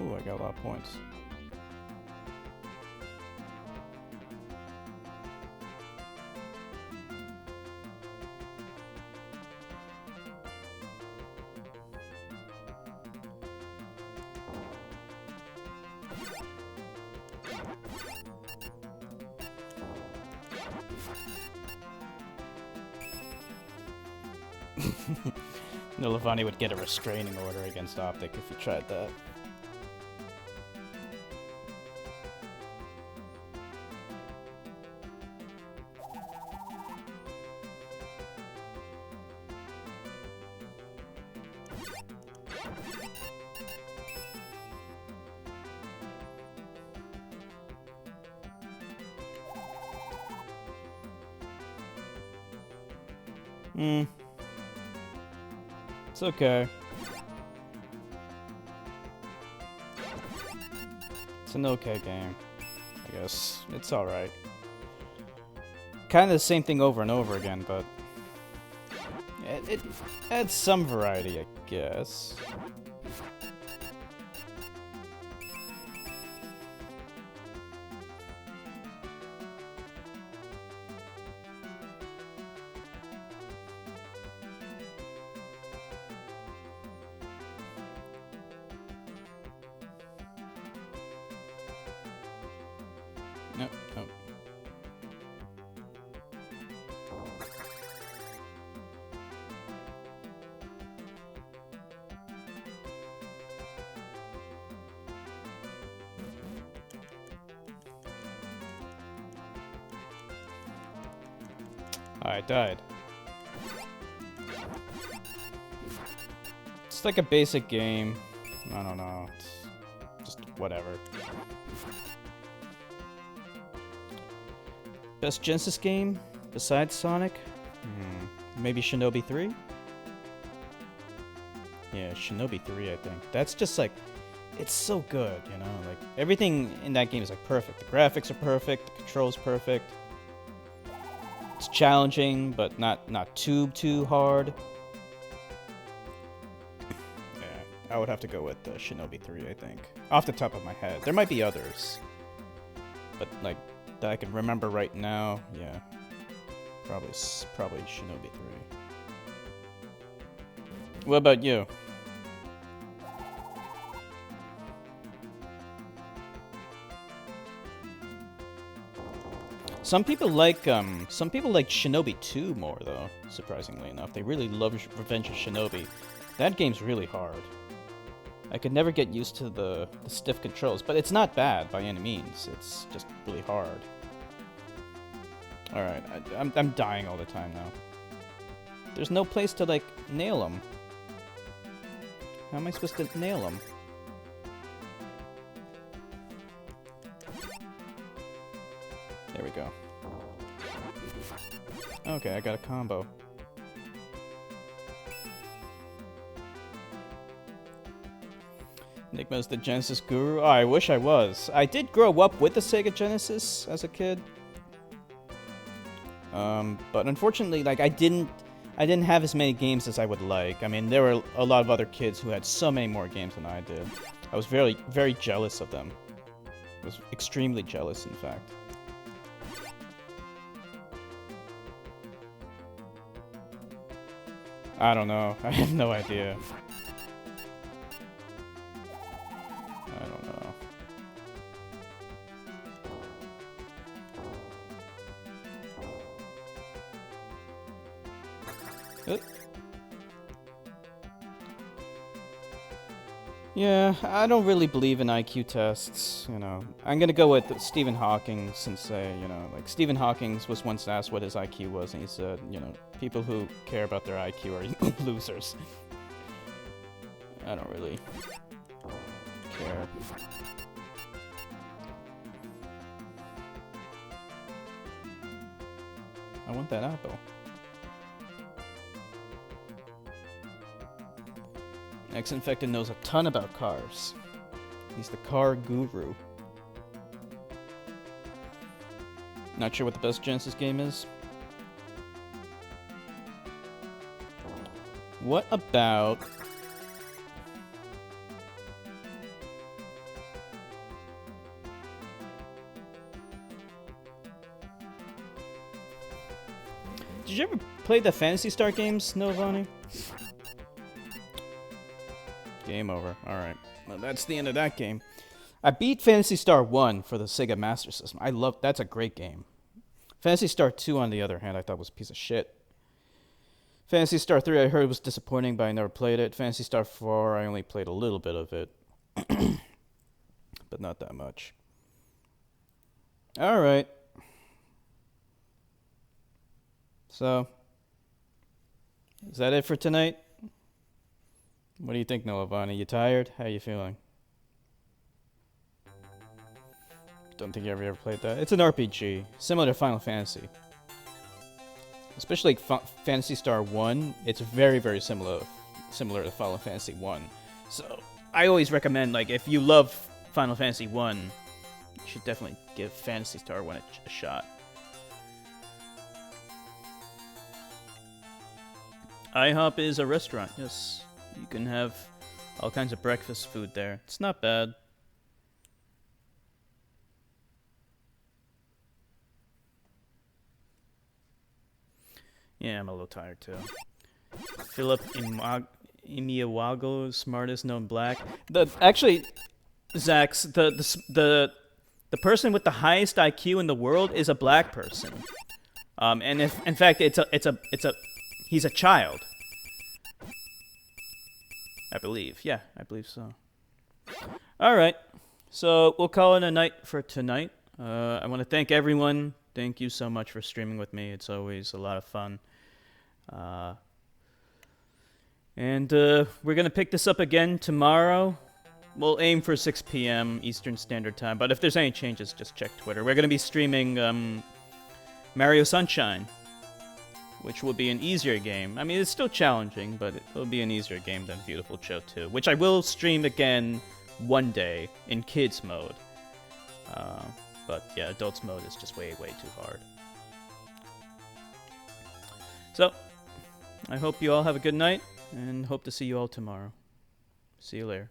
A: Ooh, I got a lot of points. No, Levani would get a restraining order against Optic if he tried that. It's okay. It's an okay game, I guess. It's alright. Kind of the same thing over and over again, but it adds some variety, I guess. Nope, nope. I died. It's like a basic game. I don't know. It's just whatever. Best Genesis game besides Sonic? Maybe Shinobi 3? Yeah, Shinobi 3, I think. That's just like, it's so good, you know? Like, everything in that game is like perfect. The graphics are perfect, the controls perfect. It's challenging, but not too hard. Yeah, I would have to go with Shinobi 3, I think. Off the top of my head. There might be others. But, like, that I can remember right now, yeah. Probably Shinobi 3. What about you? Some people like Shinobi 2 more though, surprisingly enough. They really love Revenge of Shinobi. That game's really hard. I could never get used to the stiff controls, but it's not bad by any means. It's just really hard. Alright, I'm dying all the time now. There's no place to, like, nail them. How am I supposed to nail them? There we go. Okay, I got a combo. Enigma's the Genesis guru? Oh, I wish I was. I did grow up with the Sega Genesis as a kid. But unfortunately, like, I didn't have as many games as I would like. I mean, there were a lot of other kids who had so many more games than I did. I was very, very jealous of them. I was extremely jealous, in fact. I don't know. I have no idea. I don't know. Yeah, I don't really believe in IQ tests, you know. I'm gonna go with Stephen Hawking since, you know, like, Stephen Hawking was once asked what his IQ was, and he said, you know, people who care about their IQ are losers. I don't really care. I want that apple. Ex-infected knows a ton about cars. He's the car guru. Not sure what the best Genesis game is? What about... Did you ever play the Phantasy Star games, Novani? Game over. Alright. Well, that's the end of that game. I beat Phantasy Star 1 for the Sega Master System. That's a great game. Phantasy Star 2, on the other hand, I thought was a piece of shit. Phantasy Star 3, I heard was disappointing, but I never played it. Phantasy Star 4, I only played a little bit of it. But not that much. Alright. So, is that it for tonight? What do you think, Noah Vaughn? Are you tired? How are you feeling? Don't think you ever played that. It's an RPG, similar to Final Fantasy. Especially Phantasy Star 1, it's very, very similar to Final Fantasy 1. So, I always recommend, like, if you love Final Fantasy 1, you should definitely give Phantasy Star 1 a shot. IHOP is a restaurant, yes. You can have all kinds of breakfast food there. It's not bad. Yeah, I'm a little tired too. Philip Imiawago, smartest known black. Actually, Zax, the person with the highest IQ in the world is a black person. And if in fact he's a child. I believe. Yeah, I believe so. All right. So we'll call it a night for tonight. I want to thank everyone. Thank you so much for streaming with me. It's always a lot of fun. And we're going to pick this up again tomorrow. We'll aim for 6 p.m. Eastern Standard Time. But if there's any changes, just check Twitter. We're going to be streaming Mario Sunshine, which will be an easier game. I mean, it's still challenging, but it will be an easier game than Beautiful Joe 2, which I will stream again one day in kids mode. But yeah, adults mode is just way, way too hard. So, I hope you all have a good night, and hope to see you all tomorrow. See you later.